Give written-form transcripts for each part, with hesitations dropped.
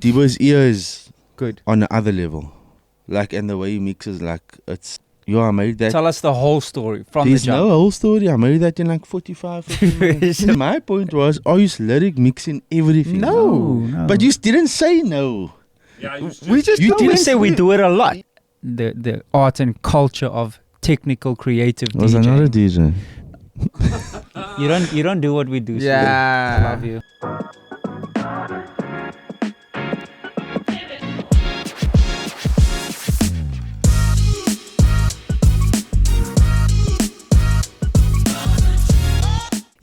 Debo's ear is Good. on the other level. Like, and the way he mixes, like, it's... Yo, I made that... Tell us the whole story from There's the jump. no whole story. I made that in like 45, 50 minutes. My point was, are you lyric mixing everything? No. But you didn't say no. Yeah, We just You We didn't say we do it a lot. The art and culture of technical creative Was I DJing. not a DJ? You don't do what we do. Sweet. Yeah. I love you.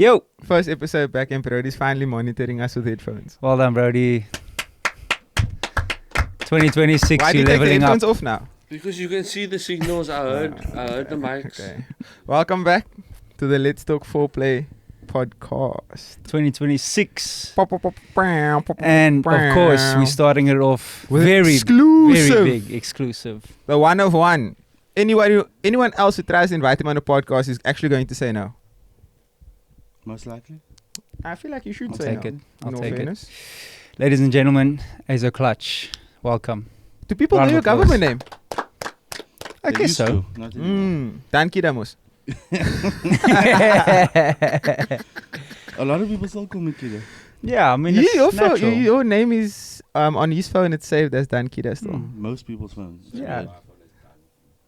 Yo, First episode back and Brodi's finally monitoring us with headphones. well done, Brody. 2026, Why do you're you take the leveling up. headphones off now? Because you can see the signals. I heard the mics. Okay. Welcome back to the Let's Talk Foreplay podcast. 2026. And And of course, we're starting it off With very exclusive. big, exclusive. The one of one. Anyone else who tries to invite him on a podcast is actually going to say no. Most likely. I feel like you should I'll say take no. it. I'll in all take fairness. it. Ladies and gentlemen, Aizo Clutch, welcome. Do people Round know of your applause. government name? I They guess used so. to, not anymore. Dankie Damos. A lot of people still call me Kida. Yeah, I mean, it's natural. Your name is on his phone. It's saved as Dan Kida still. Most people's phones. Yeah.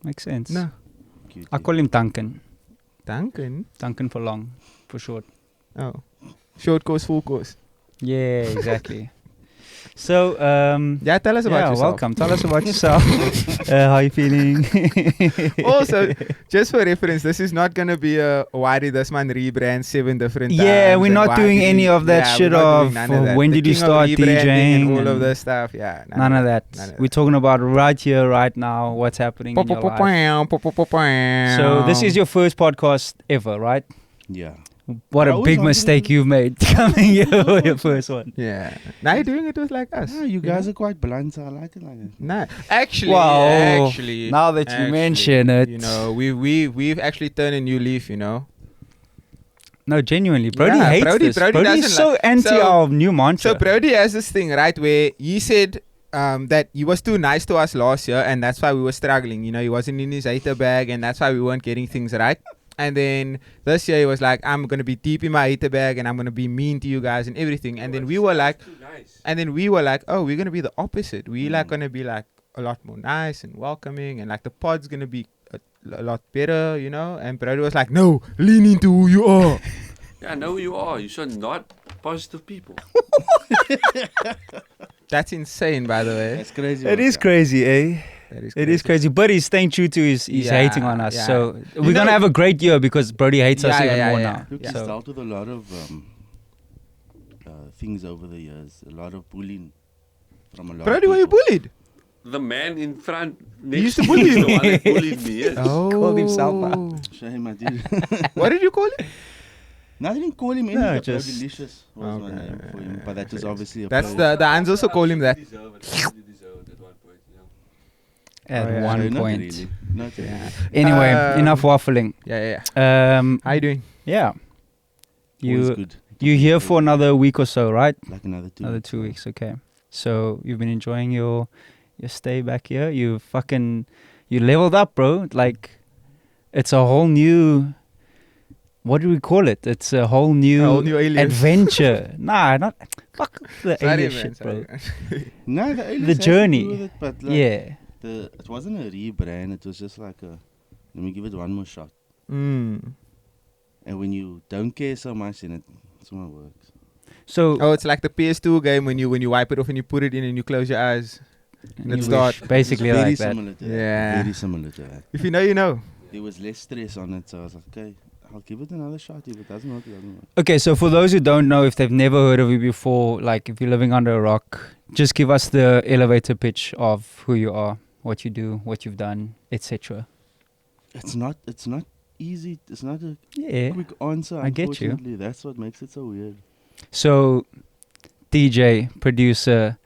Makes sense. No, Cute. I call him Duncan. Duncan. Duncan for long, for short. Oh, short course, full course. Yeah, exactly. So, Yeah, tell us about yeah, yourself. welcome. Tell us about yourself. How you feeling? Also, just for reference, this is not gonna be a why did this man rebrand 7 different times. Yeah, we're and not why doing did any he- of that yeah, shit we're not doing of none of that. when The did you king of start rebranding DJing and all of and this stuff. Yeah, None of that. None of We're talking about right here, right now, what's happening in your life. So this is your first podcast ever, right? Yeah. What I a always big wanted mistake to- you've made coming here for your first one. Yeah. Now you're doing it with like us. Ah, you guys are quite blunt, so I like it like that. Nah, actually, Wow. actually, Now that you mention it. you know, we've actually turned a new leaf. You know, No, genuinely, Brody Yeah, hates Brody- this. Brody Brody's doesn't so like- anti so- our new mantra. so Brody has this thing, right, where he said that he was too nice to us last year, and that's why we were struggling. You know, he wasn't in his hater bag, and that's why we weren't getting things right. And then this year he was like, I'm gonna be deep in my hater bag, and I'm gonna be mean to you guys and everything. And then we were like, oh, we're gonna be the opposite. We like gonna be like a lot more nice and welcoming, and like the pod's gonna be a lot better, you know. And Brody was like, no, lean into who you are. Yeah, I know who you are. You should not positive people. That's insane, by the way. That's crazy. It is crazy, eh? That is It is crazy, but he's staying true to his Yeah, hating on us. yeah. So You we're gonna know- have a great year because Brody hates us Yeah, even yeah, more yeah. now. Look, Yeah. he's So dealt with a lot of things over the years. A lot of bullying from a lot Brody, of were you people. bullied? The man in front next used to to bully me is you? the one that bullied me. Yes. Called himself out. Shame I did. What did you call him? No, I didn't call him anything. No, No, just- Delicious was my Okay. name for him. But that was obviously a That's play. the Hans also call him that. You deserve it. You deserve it at one point. At Oh, yeah. one So not point. really. Not really. Yeah. Anyway, enough waffling. Yeah. How you doing? Yeah. Always You good. you here for another week or so, right? Like another 2 Another weeks. 2 weeks, okay. So you've been enjoying your stay back here. You leveled up, bro. Like it's a whole new. What do we call it? It's a whole new, aliens. adventure. Nah, not fuck the Sorry, alien man, shit, sorry, bro. man. No, the aliens The has to journey. do with it, but like Yeah. it wasn't a rebrand. It was just like a, let me give it one more shot. Mm. And when you don't care so much in it, it's what works. So Oh, it's like the PS2 game when you wipe it off and you put it in and you close your eyes. and let's you start. wish basically It's very like that. similar to that. Yeah. Very similar to that. If you know, you know. There was less stress on it, so I was like, okay, I'll give it another shot. If it doesn't work, it doesn't work. Okay, so for those who don't know, if they've never heard of you before, like if you're living under a rock, just give us the elevator pitch of who you are, what you do, what you've done, etc. It's not easy. It's not a Yeah. quick answer. I get you. Unfortunately, that's what makes it so weird. So, DJ, producer,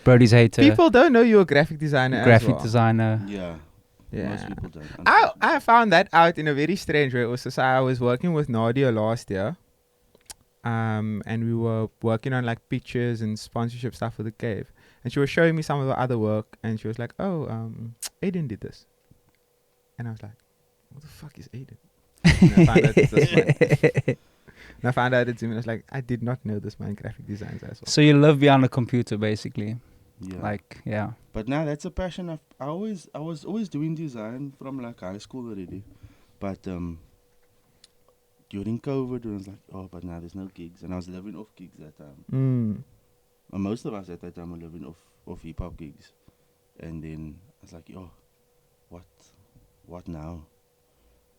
Brody's hater, People don't know you're a graphic designer. graphic as well. designer. Yeah. Yeah. Most people don't. I found that out in a very strange way. Also, so I was working with Nadia last year, and we were working on like pictures and sponsorship stuff for the cave. And she was showing me some of the other work, and she was like, "Oh, Aiden did this," and I was like, "What the fuck is Aiden?" And I found out it's this man. And I found out it's him, and I was like, "I did not know this man graphic designs as well." So you live behind a computer, basically. Yeah. Like, yeah. But now that's a passion. I was always doing design from like high school already, but during COVID, I was like, oh, but now there's no gigs, and I was living off gigs that time. And most of us at that time were living off hip hop gigs, and then I was like, yo, what now?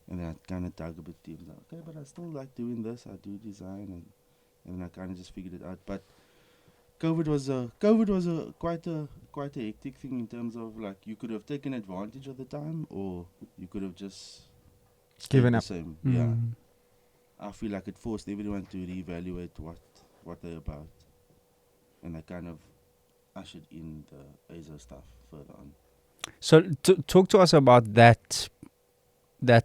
And then I kind of dug a bit deep. I was like, okay, but I still like doing this. I do design, and then I kind of just figured it out. But COVID was quite a hectic thing in terms of like you could have taken advantage of the time, or you could have just Given stayed up. the same. Yeah, Mm. I feel like it forced everyone to reevaluate what they're about, and I kind of ushered in the Aizo stuff further on. So talk to us about that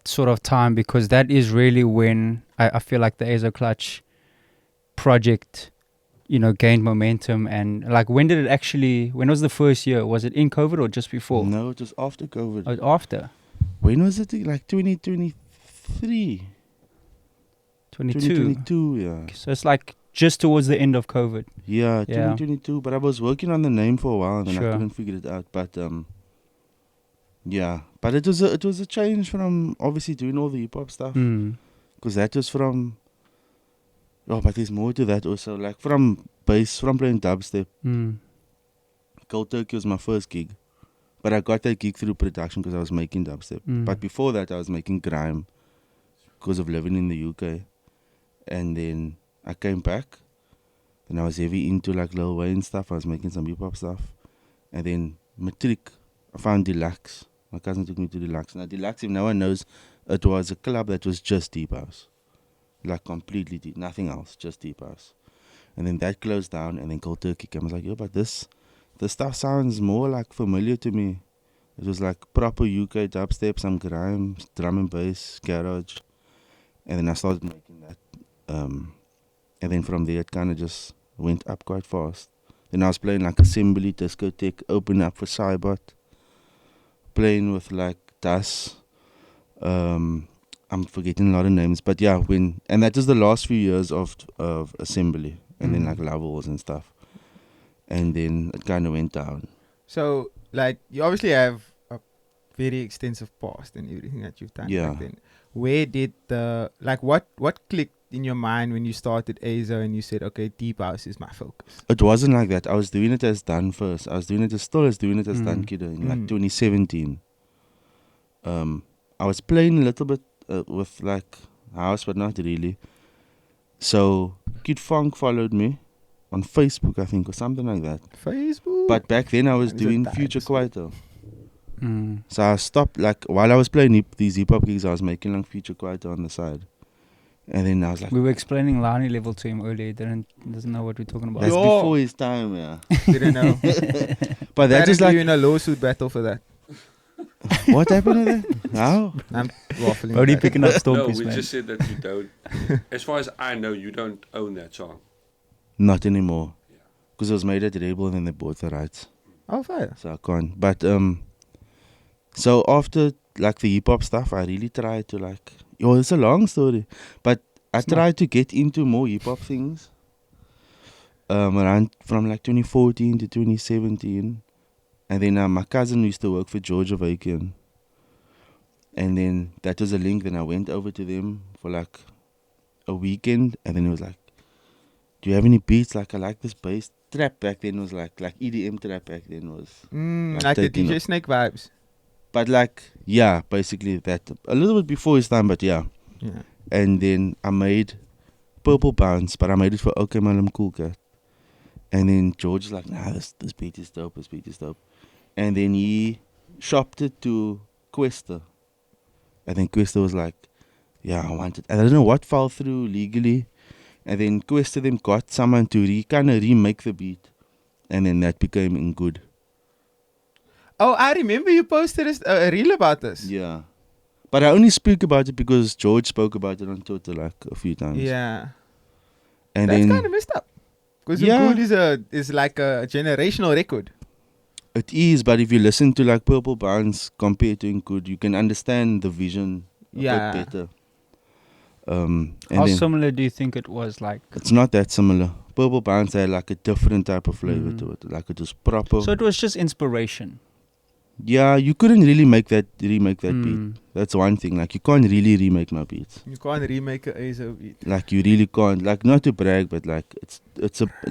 sort of time, because that is really when I feel like the Aizo Clutch project, you know, gained momentum. And like, when was the first year? Was it in COVID or just before? No, it was after COVID. Oh, after? When was it? Like 2023, 22. 2022. Yeah. So it's like just towards the end of COVID. Yeah, Yeah. 2022. But I was working on the name for a while and Sure. I couldn't figure it out. But yeah. But it was a change from obviously doing all the hip hop stuff, Mm. because that was from. Oh, but there's more to that also. Like from bass, from playing dubstep. Mm. Cold Turkey was my first gig, but I got that gig through production because I was making dubstep. Mm. But before that, I was making grime because of living in the UK, and then I came back. Then I was heavy into like Lil Wayne stuff. I was making some hip hop stuff, and then Matric, I found Deluxe. My cousin took me to Deluxe. Now Deluxe, if no one knows, it was a club that was just deep house, like completely deep, nothing else, just deep house. And then that closed down, and then Cold Turkey came. I was like, yo, but this stuff sounds more like familiar to me. It was like proper UK dubstep, some grime, drum and bass, garage. And then I started making that. And then from there, it kind of just went up quite fast. Then I was playing like Assembly, Discotheque, open up for Cybot. Playing with like Das. I'm forgetting a lot of names. But yeah, and that was the last few years of Assembly. And then like Levels and stuff. And then it kind of went down. So, like, you obviously have a very extensive past and everything that you've done Yeah. back then. Where did what clicked in your mind when you started Aizo and you said, okay, deep house is my focus? It wasn't like that. I was doing it as done first. I was doing it as done kiddo in like 2017. I was playing a little bit with like house, but not really. So Kid Funk followed me on Facebook, I think, or something like that. Facebook? But back then I was That is a doing time Future slot. Kwaito. Mm. So I stopped, like, while I was playing these hip hop gigs, I was making like Future Kwaito on the side. And then I was like, We were explaining Lani level to him earlier. He doesn't know what we're talking about. that's Yo. before his time, yeah. Didn't know. But that is Apparently like, you're in a lawsuit battle for that. what happened to that? How? I'm waffling. Brody that. picking up No, stompies, we man. just said that you don't. As far as I know, you don't own that song. Not anymore. Yeah. Because it was made at Rebel and then they bought the rights. Oh, fire. So I can't. But so after like the hip hop stuff, I really tried to like. Yo, it's a long story, but I It's not. tried to get into more hip hop things. Around from like 2014 to 2017, and then my cousin used to work for George Avakian, and then that was a link. Then I went over to them for like a weekend, and then it was like, "Do you have any beats? Like I like this bass." Trap back then was like EDM trap back then was. Like the taking DJ it. Snake vibes. But like, yeah, basically that. A little bit before his time, but yeah. Yeah. And then I made Purple Bounce, but I made it for OK Malam Cool Cat. And then George was like, nah, this beat is dope, this beat is dope. And then he shopped it to Questa. And then Questa was like, yeah, I want it. And I don't know what fell through legally. And then Questa them got someone to kind of remake the beat. And then that became in good. Oh, I remember you posted a reel about this. Yeah. But I only speak about it because George spoke about it on Twitter like a few times. Yeah. And That's then kind of messed up. Because Yeah. Good is like a generational record. It is, but if you listen to like Purple Bounce compared to Good, you can understand the vision a Yeah. bit better. How And then similar do you think it was? Like, it's not that similar. Purple Bounce had like a different type of flavor to it. Like it was proper. so it was just inspiration. Yeah, you couldn't really remake that beat. Mm. That's one thing. Like you can't really remake my beats. You can't remake a Aizo beat. Like you really can't. Like not to brag, but like it's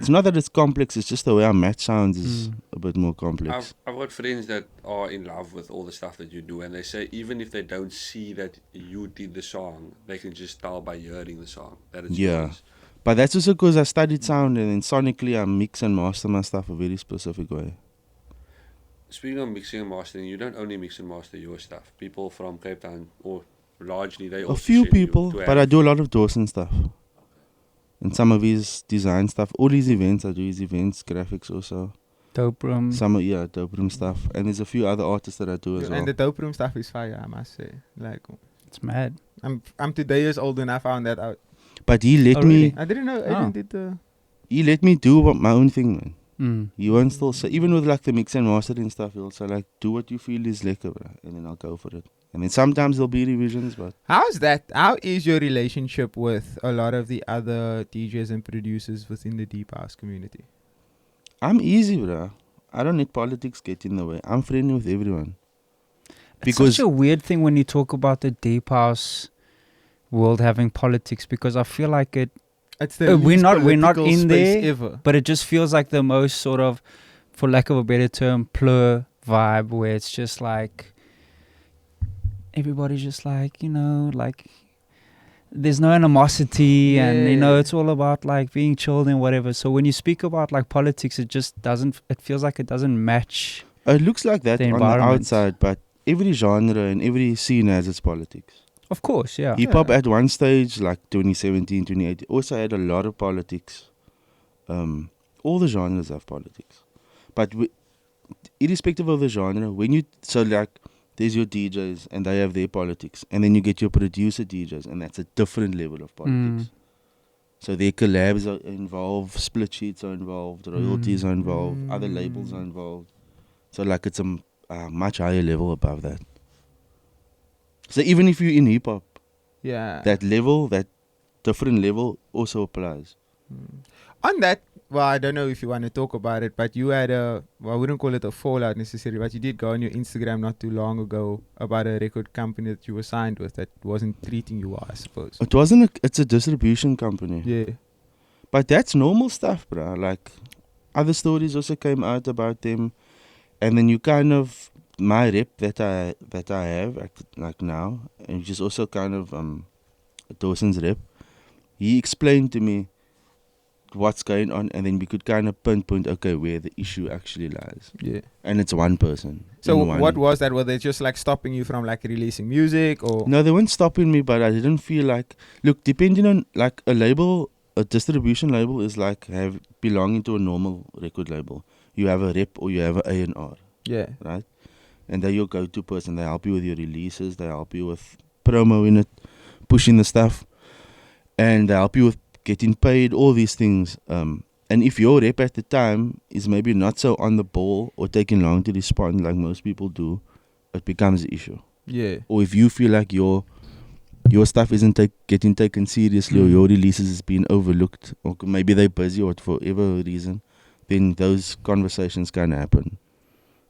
not that it's complex. It's just the way our match sounds is a bit more complex. I've got friends that are in love with all the stuff that you do, and they say even if they don't see that you did the song, they can just tell by hearing the song that it's Yeah. yours. But that's also because I studied sound and then sonically I mix and master my stuff a very specific way. Speaking of mixing and mastering, you don't only mix and master your stuff. People from Cape Town, or largely, they A also few send you people, to but I have- do a lot of Dawson stuff. And some of his design stuff. All his events, I do his events, graphics also. Dope room. Some of, dope room stuff. And there's a few other artists that I do as well. And the dope room stuff is fire, I must say. Like, It's mad. I'm today years old when I found that out. But he let Oh, me really? I didn't know Oh. Aiden did the. he let me do my own thing, man. Mm. He won't still say, even with like the mix and mastering stuff, he'll say like, do what you feel is lekker, bro. And then I'll go for it. And then sometimes there'll be revisions, but How's that? How is your relationship with a lot of the other DJs and producers within the deep house community? I'm easy, bro. I don't let politics get in the way. I'm friendly with everyone. It's Because such a weird thing when you talk about the deep house world having politics, because I feel like it, It's the we're least not political in space there, ever. but it just feels like the most sort of, for lack of a better term, plur vibe, where it's just like everybody's just like, you know, like there's no animosity, and you know, Yeah. it's all about like being chilled and whatever. So when you speak about like politics, it just doesn't, it feels like it doesn't match. it looks like that The on the environment. outside, but every genre and every scene has its politics. Of course, yeah. Hip hop at one stage, like 2017, 2018, also had a lot of politics. All the genres have politics. But irrespective of the genre, when you, so like, there's your DJs and they have their politics. And then you get your producer DJs and that's a different level of politics. So their collabs are involved, split sheets are involved, royalties are involved, other labels are involved. So like it's a much higher level above that. So even if you're in hip hop, Yeah. that level, that different level also applies. On that, well, I don't know if you want to talk about it, but you had I wouldn't call it a fallout necessarily, but you did go on your Instagram not too long ago about a record company that you were signed with that wasn't treating you well, I suppose. It wasn't it's a distribution company. Yeah. But that's normal stuff, bro. Like other stories also came out about them. And then you kind of, my rep that I have like now, and which is also kind of Dawson's rep, he explained to me what's going on, and then we could kind of pinpoint, okay, where the issue actually lies. Yeah. And it's one person. So in one- what was that? Were they just like stopping you from like releasing music or? No, they weren't stopping me, but I didn't feel like, look, depending on like a label, a distribution label is like belonging to a normal record label. You have a rep or you have an A&R. Yeah. Right? And they're your go-to person. They help you with your releases. They help you with promo in it, pushing the stuff. And they help you with getting paid, all these things. And if your rep at the time is maybe not so on the ball or taking long to respond like most people do, it becomes an issue. Yeah. Or if you feel like your stuff isn't getting taken seriously or your releases is being overlooked, or maybe they're busy or for whatever reason, then those conversations can happen.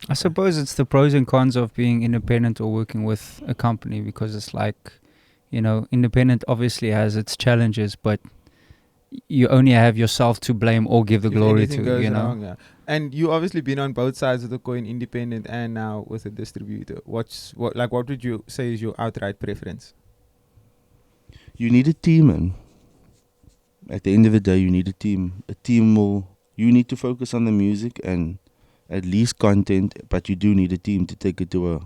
I suppose it's the pros and cons of being independent or working with a company, because it's like, you know, independent obviously has its challenges, but you only have yourself to blame or give the If glory anything to, goes you know. wrong, yeah. And you obviously been on both sides of the coin, independent and now with a distributor. What would you say is your outright preference? You need a team, man. At the end of the day, you need a team. You need to focus on the music and at least content, but you do need a team to take it to a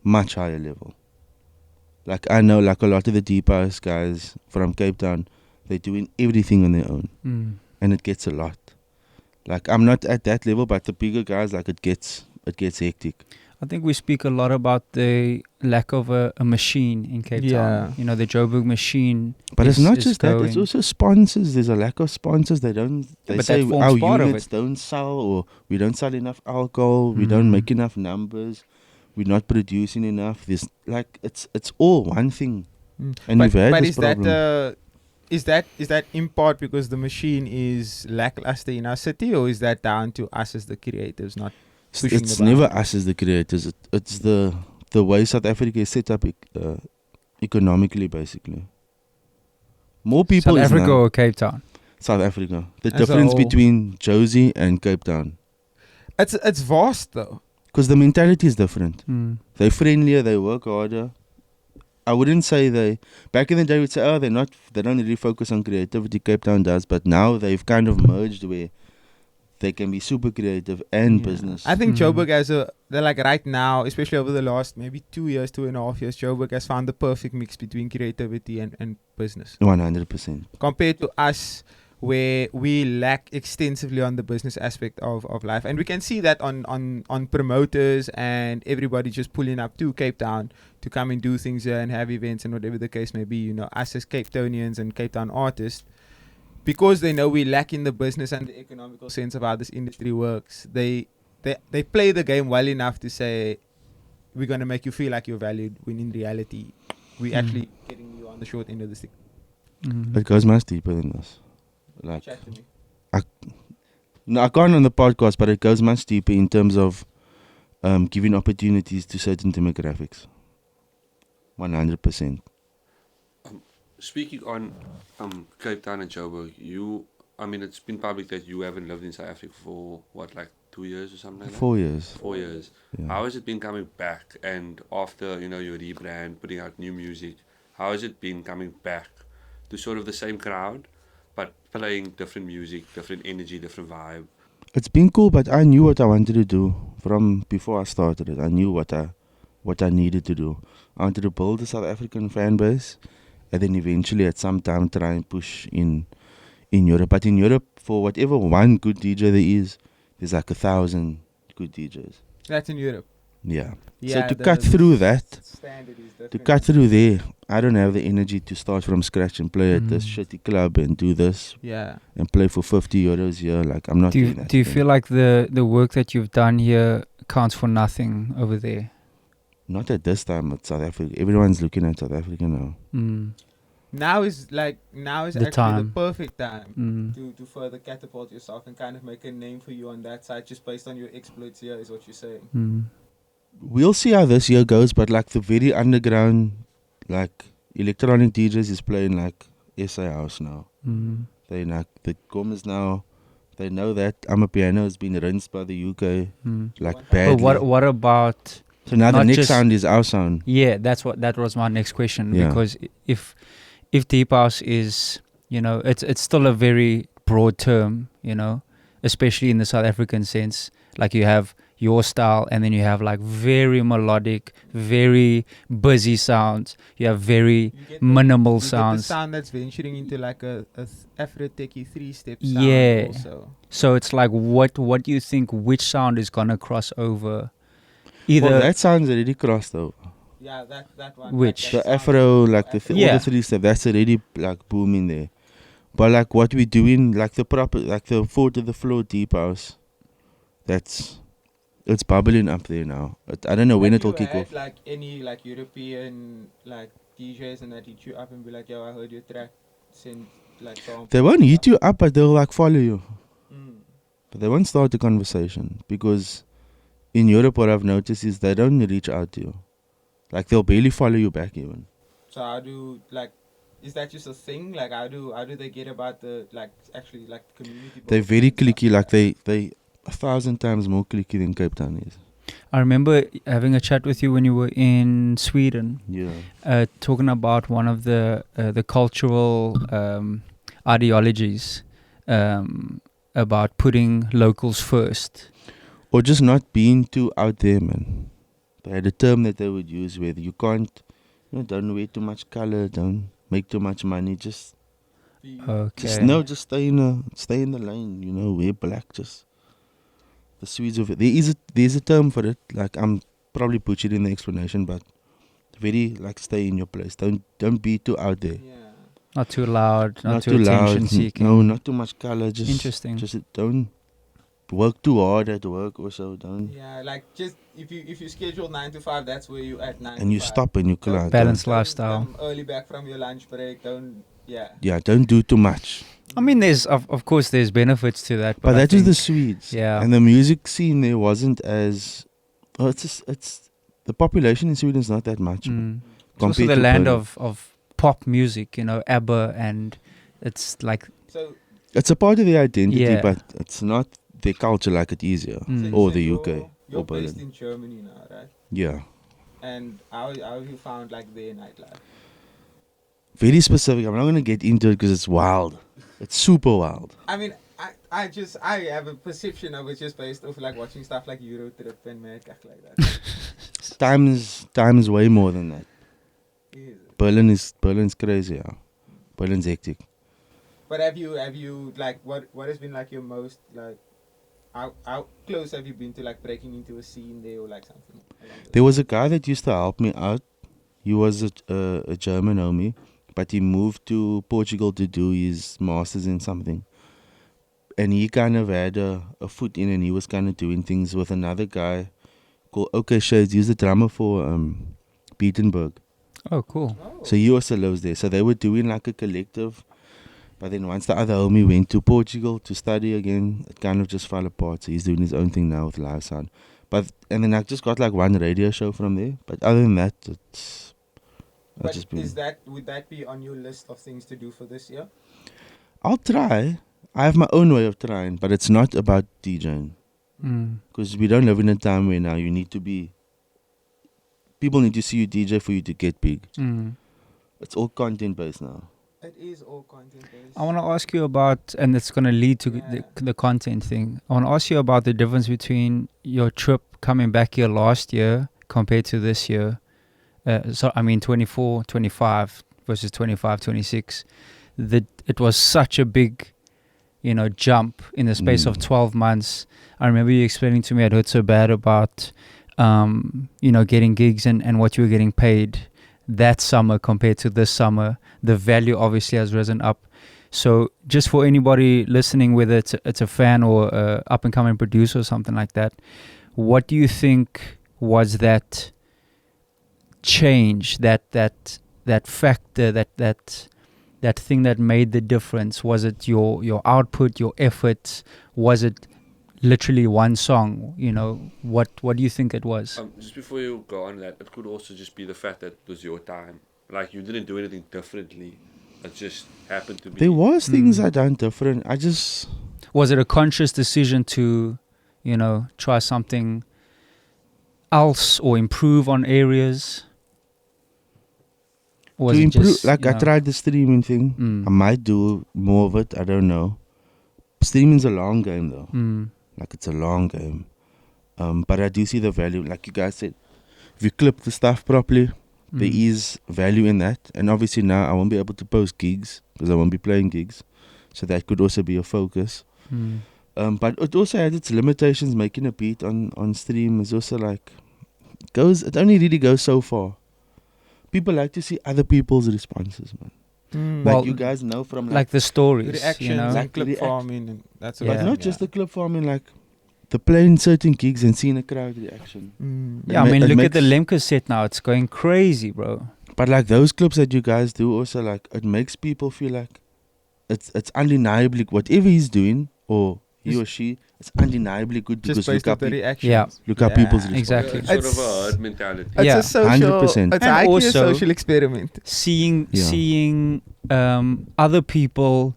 much higher level. Like I know, like a lot of the deep house guys from Cape Town, they're doing everything on their own, and it gets a lot. Like I'm not at that level, but the bigger guys, like it gets hectic. I think we speak a lot about the lack of a machine in Cape Yeah. Town. You know, the Joburg machine. But it's is- not is just that, it's going. also sponsors. There's a lack of sponsors. They but say that forms our part of units it. don't sell, or we don't sell enough alcohol, we don't Mm. make enough numbers, we're not producing enough. There's like it's all one thing. Mm. And but we've had but this is problem. that is that in part because the machine is lackluster in our city, or is that down to us as the creatives not pushing It's the never boundaries? us as the creators. It's the way South Africa is set up economically, basically. More people South is Africa now or Cape Town? South Africa. The As a difference whole. between Josie and Cape Town, It's vast though. because the mentality is different. Mm. They're friendlier. They work harder. I wouldn't say back in the day we'd say, oh, they don't really focus on creativity. Cape Town does, but now they've kind of merged where they can be super creative and Yeah. business. I think Mm. Joburg they're like right now, especially over the last maybe 2.5 years, Joburg has found the perfect mix between creativity and business. 100%. Compared to us, where we lack extensively on the business aspect of life. And we can see that on promoters and everybody just pulling up to Cape Town to come and do things here and have events and whatever the case may be. You know, us as Cape Townians and Cape Town artists, because they know we lack in the business and the economical sense of how this industry works, they play the game well enough to say, we're going to make you feel like you're valued, when in reality, we're actually getting you on the short end of the stick. Mm. It goes much deeper than this. Like, Chat to me. no, I can't on the podcast, but it goes much deeper in terms of giving opportunities to certain demographics. 100%. Speaking on Cape Town and Joburg, it's been public that you haven't lived in South Africa for what, like 2 years or something like that? 4 years. 4 years. Yeah. How has it been coming back? And after, your rebrand, putting out new music, how has it been coming back to sort of the same crowd, but playing different music, different energy, different vibe? It's been cool, but I knew what I wanted to do from before I started it. I knew what I needed to do. I wanted to build a South African fan base, and then eventually at some time try and push in Europe. But in Europe, for whatever one good DJ there is, there's like 1,000 good DJs. That's in Europe. Yeah. Yeah, so to cut through that, standard is to different. cut through there, I don't have the energy to start from scratch and play at this shitty club and do this Yeah. and play for 50 euros here. Like, I'm not Do you, doing that. do you thing. feel like the work that you've done here counts for nothing over there? Not at this time at South Africa. Everyone's looking at South Africa now. Mm. Now is The actually time. the perfect time Mm. to further catapult yourself and kind of make a name for you on that side, just based on your exploits here, is what you're saying. Mm. We'll see how this year goes, but like the very underground, like electronic DJs is playing like SA House now. Mm. They like the Gomes now. They know that Amapiano has been rinsed by the UK Mm. like But badly. But what about? So now the not next just- sound is our sound. Yeah, that was my next question. Yeah. Because if deep house is, it's still a very broad term, especially in the South African sense. Like you have your style, and then you have like very melodic, very busy sounds. You have very You get minimal you get the sounds. sound that's venturing into like a Afro-techy 3-step sound. Yeah. Also. So it's like, what do you think? Which sound is gonna cross over? Either Well, that sound's already crossed over. Yeah, that one. Which? The Afro, like the all Yeah. the three stuff, that's already like booming there. But like what we doing, like the proper, like the 4 to the floor deep house, it's bubbling up there now. I don't know when it will kick off. Like any like European like DJs and that hit you up and be like, yo, I heard your track. Send like samples They won't and hit stuff. you up, but they'll like follow you. Mm. But they won't start a conversation because in Europe, what I've noticed is they don't reach out to you. Like they'll barely follow you back even. So how do like? Is that just a thing? Like how do they get about the like actually like community? They're building very and stuff clicky. Like that? they 1,000 times more clicky than Cape Town is. I remember having a chat with you when you were in Sweden, Yeah. talking about one of the cultural ideologies about putting locals first. Or just not being too out there, man. They had a term that they would use where you can't, don't wear too much color, don't make too much money, just Okay. just stay in the lane, wear black, just the Swedes of it. There's a term for it. Like I'm probably butchered in the explanation, but very like stay in your place. Don't be too out there. Not too loud, not too too attention loud. seeking. No, not too much color. Just Interesting. Just don't work too hard at work or so. Don't. Yeah, like just if you schedule 9 to 5, that's where you at 9 And you to 5. stop and you Don't- collide. Balance don't lifestyle. Come early back from your lunch break. Don't. Yeah. Yeah, don't do too much. I mean, there's of course there's benefits to that, But I that was the think- Swedes. Yeah. And the music scene there wasn't as. Oh, it's the population in Sweden is not that much. Mm. It's also Compared the to land Berlin. of pop music, you know, ABBA, and it's like So It's a part of their identity, Yeah. but it's not their culture like it is here. Mm. so Or you the said UK, You're or based Berlin. in Germany now, right? Yeah. And how have you found like their nightlife? Very specific. I'm not going to get into it because it's wild. It's super wild. I mean, I have a perception of it just based off like watching stuff like Euro Trip and Mad Kak like that. Time is way more than that. Is it? Berlin's crazy, yeah. Berlin's hectic. But have you like what has been like your most like how close have you been to like breaking into a scene there or like something? along those There was a guy that used to help me out. He was a German homie, but he moved to Portugal to do his masters in something. And he kind of had a foot in, and he was kind of doing things with another guy called OK Shades. He's the drummer for Beatenberg. oh cool. Oh. So he also lives there. So they were doing like a collective. But then once the other homie went to Portugal to study again, it kind of just fell apart. So he's doing his own thing now with live sound. And then I just got like one radio show from there. But other than that, it's I've But just been. would that be on your list of things to do for this year? I'll try. I have my own way of trying, but it's not about DJing. Mm. Because we don't live in a time where now you need to be. People need to see you DJ for you to get big. Mm. It's all content based now. It is all content based. I want to ask you about, and it's going to lead to Yeah. the content thing. I want to ask you about the difference between your trip coming back here last year compared to this year. So, I mean, 24, 25 versus 25, 26. It was such a big, jump in the space of 12 months. I remember you explaining to me it hurt so bad about, getting gigs and what you were getting paid that summer compared to this summer. The value obviously has risen up. So just for anybody listening, whether it's a fan or a up and coming producer or something like that, what do you think was that change, that factor, that thing that made the difference? Was it your output, your efforts? Was it literally one song? What do you think it was? Just before you go on that, it could also just be the fact that it was your time. Like you didn't do anything differently. It just happened to be. There was things I done different. Was it a conscious decision to, try something else or improve on areas? Or was to it improve, just, I tried the streaming thing. Mm. I might do more of it. I don't know. Streaming's a long game though. Mm. Like it's a long game. But I do see the value. Like you guys said, if you clip the stuff properly, there Mm. is value in that. And obviously now I won't be able to post gigs because I won't be playing gigs. So that could also be a focus. Mm. But it also has its limitations. Making a beat on stream is also like it only really goes so far. People like to see other people's responses, man. Like Well, you guys know from like the stories, reactions Like and clip react- farming and that sort Yeah. of but thing. not just the clip farming, like the playing certain gigs and seeing a crowd reaction. Yeah, I ma- mean, it look at the makes- Lemke set now. It's going crazy, bro. But like those clips that you guys do also, like it makes people feel like it's undeniably whatever he's doing or he or she, it's undeniably good Just because based look on up, the reactions. Yeah. look up people's responses. exactly. It's sort of a It's- herd mentality. It's Yeah. a social, 100%. it's And actually a also- social experiment. Seeing other people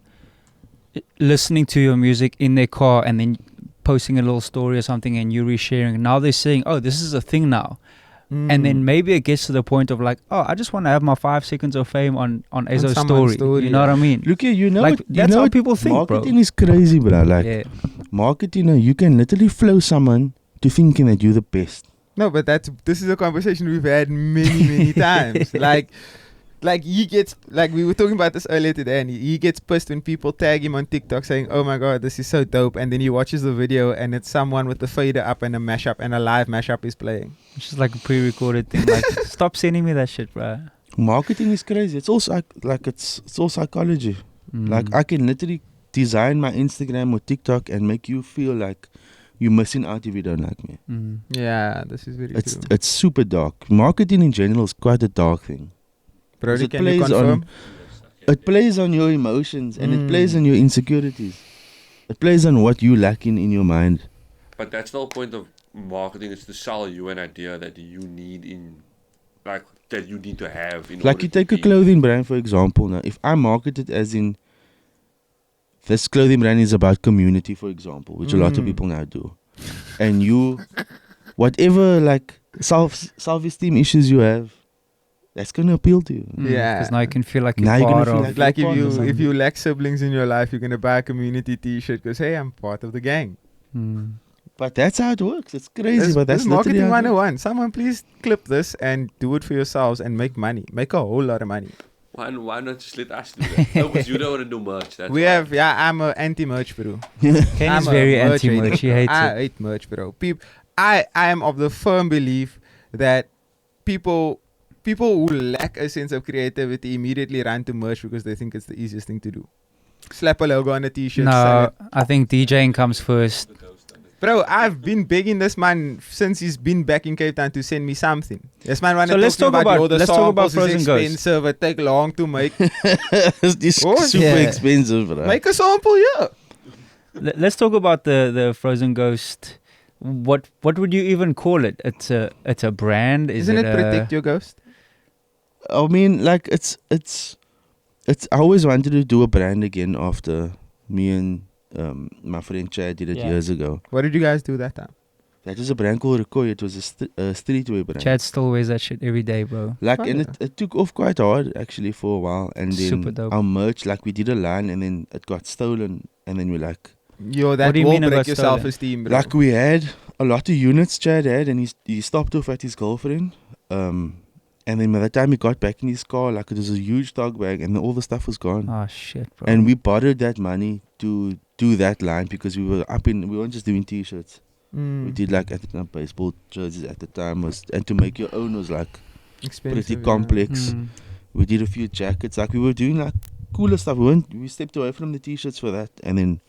listening to your music in their car and then posting a little story or something and you resharing. Now they're saying, oh, this is a thing now. And then maybe it gets to the point of like, oh, I just want to have my 5 seconds of fame on Aizo's someone's story. story, You know what I mean? Look here, you know Like, what, you that's know how what people think, bro. marketing is crazy, bro. Like Yeah. marketing, you can literally flow someone to thinking that you're the best. No, but this is a conversation we've had many times. like Like he gets, like we were talking about this earlier today, and he gets pissed when people tag him on TikTok saying, "Oh my god, this is so dope," and then he watches the video and it's someone with the fader up and a mashup and a live mashup is playing. It's just like a pre-recorded thing. Like, stop sending me that shit, bro. Marketing is crazy. It's also like it's all psychology. Mm. Like I can literally design my Instagram or TikTok and make you feel like you're missing out if you don't like me. Mm. Yeah, this is very true. It's super dark. Marketing in general is quite a dark thing. Brody, it can you plays confirm? It plays on your emotions and it Mm. plays on your insecurities. It plays on what you lacking in your mind. But that's the whole point of marketing, is to sell you an idea that you need that you need to have in Like order you to take a be- clothing brand, for example. Now, if I market it as in this clothing brand is about community, for example, which a lot of Mm. people now do, and you, whatever like self-esteem issues you have, that's gonna appeal to you. Yeah. Because now you can feel like you're Now you're gonna part feel of. like- Like you're part of if something. you lack siblings in your life, you're gonna buy a community T-shirt because hey, I'm part of the gang. Mm. But that's how it works. It's crazy, This, but that's this is literally marketing how it works. 101. Someone please clip this and do it for yourselves and make money. Make a whole lot of money. Why not just let us do that? No, because you don't want to do merch. That's We why. have, I'm a anti-merch, bro. Ken I'm is a very merch anti-merch. hater. He hates I it. hate merch, bro. I am of the firm belief that people who lack a sense of creativity immediately run to merch because they think it's the easiest thing to do. Slap a logo on a T-shirt. sell No, it. I think DJing comes first. Bro, I've been begging this man since he's been back in Cape Town to send me something. This man wanted So to let's talk about- yo, the let's talk about samples is Frozen Ghost. expensive. It take long to make. It's just Oh, super yeah. expensive, bro. Make a sample, yeah. Let's talk about the Frozen Ghost. What would you even call it? It's a brand. Isn't it a, protect your ghost? I mean, like it's. I always wanted to do a brand again after me and my friend Chad did it Yeah. years ago. What did you guys do that time? That was a brand called Rikoi. It was a streetwear brand. Chad still wears that shit every day, bro. Like, Oh, and yeah. it took off quite hard actually for a while, and then Super dope. our merch, like we did a line, and then it got stolen, and then we're like, Yo, that What do you will mean it break got your stolen? self-esteem, bro. like we had a lot of units Chad had, and he stopped off at his girlfriend, and then by the time he got back in his car, like it was a huge dog bag, and all the stuff was gone. Oh shit, bro. And we borrowed that money to do that line because we weren't just doing t-shirts. Mm. We did like at the time baseball jerseys at the time and to make your own was like Expensive, pretty yeah. complex. Mm. We did a few jackets, like we were doing like cooler stuff. We stepped away from the t-shirts for that, and then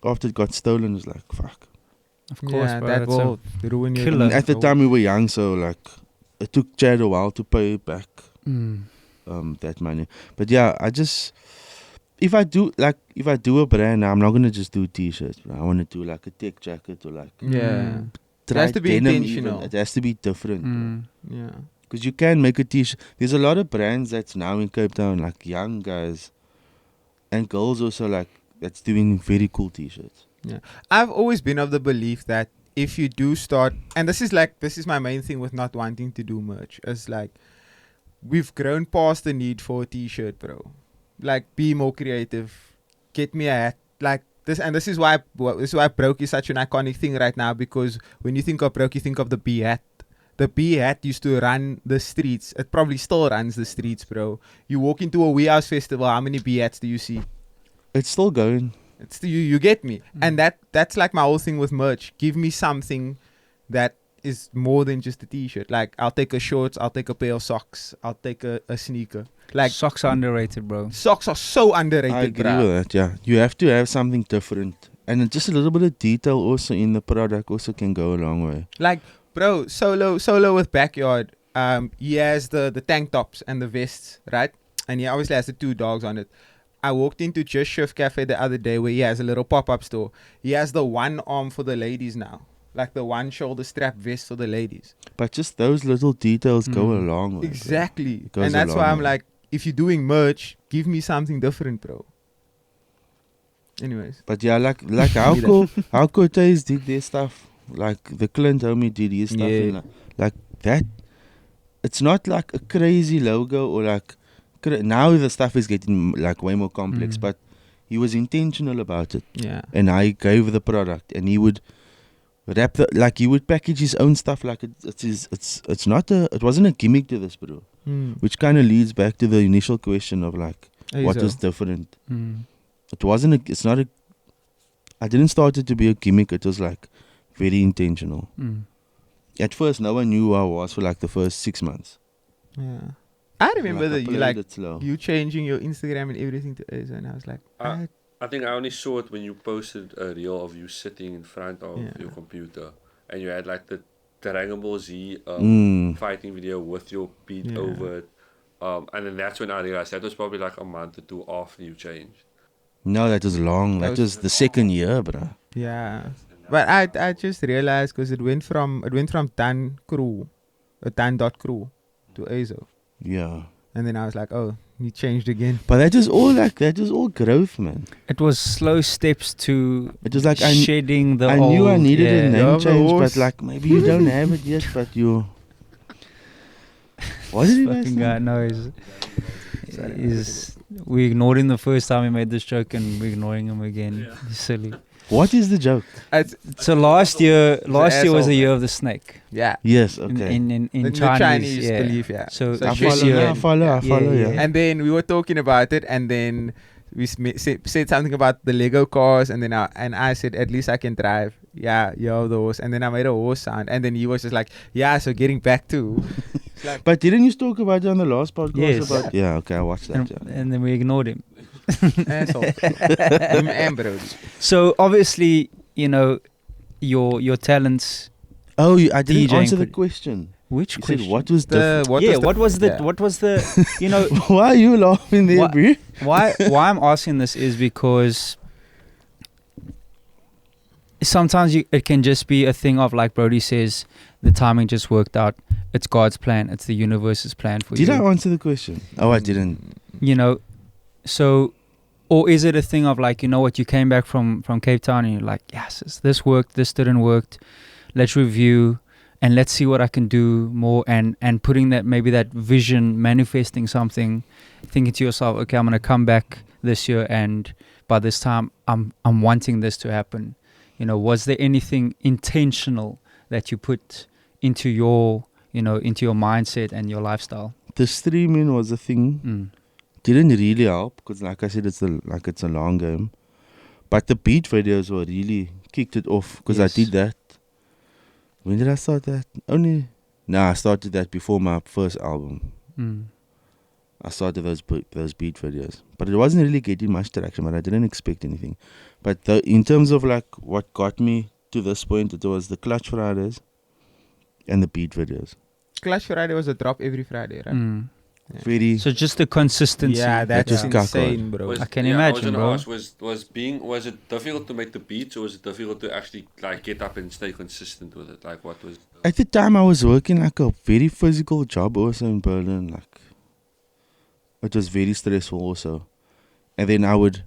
after it got stolen, it was like fuck. Of course, Yeah, bro. that That's a- will ruin your killer. And at the time we were young, so like it took Chad a while to pay back Mm. that money. But yeah, if I do a brand, I'm not gonna just do t-shirts. Bro. I want to do like a tech jacket or like Yeah. It try has to be denim intentional. even. It has to be different. Mm. Yeah. Because you can make a t-shirt. There's a lot of brands that's now in Cape Town, like young guys and girls also, like that's doing very cool t-shirts. I've always been of the belief that if you do start, and this is my main thing with not wanting to do merch, is like we've grown past the need for a t-shirt, bro. Like, be more creative. Get me a hat. Like this, and this is why Broke is such an iconic thing right now, because when you think of Broke, you think of the bee hat. The bee hat used to run the streets. It probably still runs the streets, bro. You walk into a Weehouse festival, how many bee hats do you see? It's still going. It's you get me. And that's like my whole thing with merch. Give me something that is more than just a t-shirt. Like, I'll take a shorts, I'll take a pair of socks, I'll take a sneaker. Like, Socks are underrated, bro. socks are so underrated, I agree bruh. with that. Yeah, you have to have something different, and just a little bit of detail also in the product also can go a long way. Like, bro, solo with Backyard. He has the tank tops and the vests, right? And he obviously has the two dogs on it. I walked into Just Chef Cafe the other day where he has a little pop-up store. He has the one arm for the ladies now. Like the one shoulder strap vest for the ladies. But just those little details go a Mm. long way. bro. Exactly. goes And a that's why long I'm way. like, if you're doing merch, give me something different, bro. Anyways. But yeah, like how Cortez did their stuff, like the Clint homie did his stuff, Yeah. and like that. It's not like a crazy logo or like now the stuff is getting like way more complex, Mm. but he was intentional about it, Yeah. and I gave the product, and he would he would package his own stuff like it wasn't a gimmick to this, bro. which kind of leads back to the initial question of like, what Aizo. was different? Mm. It wasn't. It's not a. I didn't start it to be a gimmick. It was like very intentional. Mm. At first, no one knew who I was for like the first 6 months. Yeah. I remember Like, I that you played like it slow. you changing your Instagram and everything to Aizo, and I was like, I think I only saw it when you posted a reel of you sitting in front of Yeah. your computer and you had like the Dragon Ball Z fighting video with your beat Yeah. over it. And then that's when I realized that was probably like a month or two after you changed. No, that was long. That That was the second year, bro. yeah. But I just realized because it went from Dan Crew, Dan.crew to Aizo, Yeah. and then I was like, oh, he changed again. But that was all growth, man. It was slow steps to It was like shedding the I old. knew I needed a yeah. name Yeah, change, horse. but like maybe you don't have it yet, but you. What did he Fucking say? guy knows. We ignored him the first time he made this joke, and we're ignoring him again. Yeah. He's silly. What is the joke? So last year was asshole, the year man. of the snake. Yeah. Yes, In okay. in The Chinese, Chinese belief, yeah. So So I this follow, year- I follow, I follow, Yeah, yeah. yeah. And then we were talking about it, and then we said something about the Lego cars, and then I said, at least I can drive. Yeah, yo, the horse. And then I made a horse sound, and then he was just like, yeah, so getting back to. But didn't you talk about it on the last podcast? Yes. About, yeah, okay, I watched that. And, Yeah. and then we ignored him. Asshole. Him and Brody. So obviously, you know, your talents. Oh, I didn't DJing answer the could- question. Which You question? said what was different? What was the you know Why are you laughing there, What- bro? why I'm asking this is because sometimes it can just be a thing of, like Brody says, the timing just worked out. It's God's plan. It's the universe's plan for Did you. I answer the question? Oh, I didn't. You know, so, or is it a thing of like, you know what, you came back from Cape Town and you're like, yes, this worked, this didn't work. Let's review and let's see what I can do more, and putting that, maybe that vision, manifesting something, thinking to yourself, okay, I'm gonna come back this year, and by this time I'm wanting this to happen. You know, was there anything intentional that you put into your, you know, into your mindset and your lifestyle? The streaming was a thing. Didn't really help because, like I said, it's a long game. But the beat videos were really kicked it off because Yes. I did that. When did I start that? I started that before my first album. I started those beat videos, but it wasn't really getting much traction. But I didn't expect anything. But in terms of like what got me to this point, it was the Clutch Fridays and the beat videos. Clutch Friday was a drop every Friday, right? Yeah. Very. So just the consistency. Yeah, that's just got insane, bro. I can I was imagine, gonna bro. ask, was it difficult to make the beats, or was it difficult to actually like get up and stay consistent with it? Like, what was? At the time, I was working like a very physical job also in Berlin. Like, it was very stressful also. And then I would,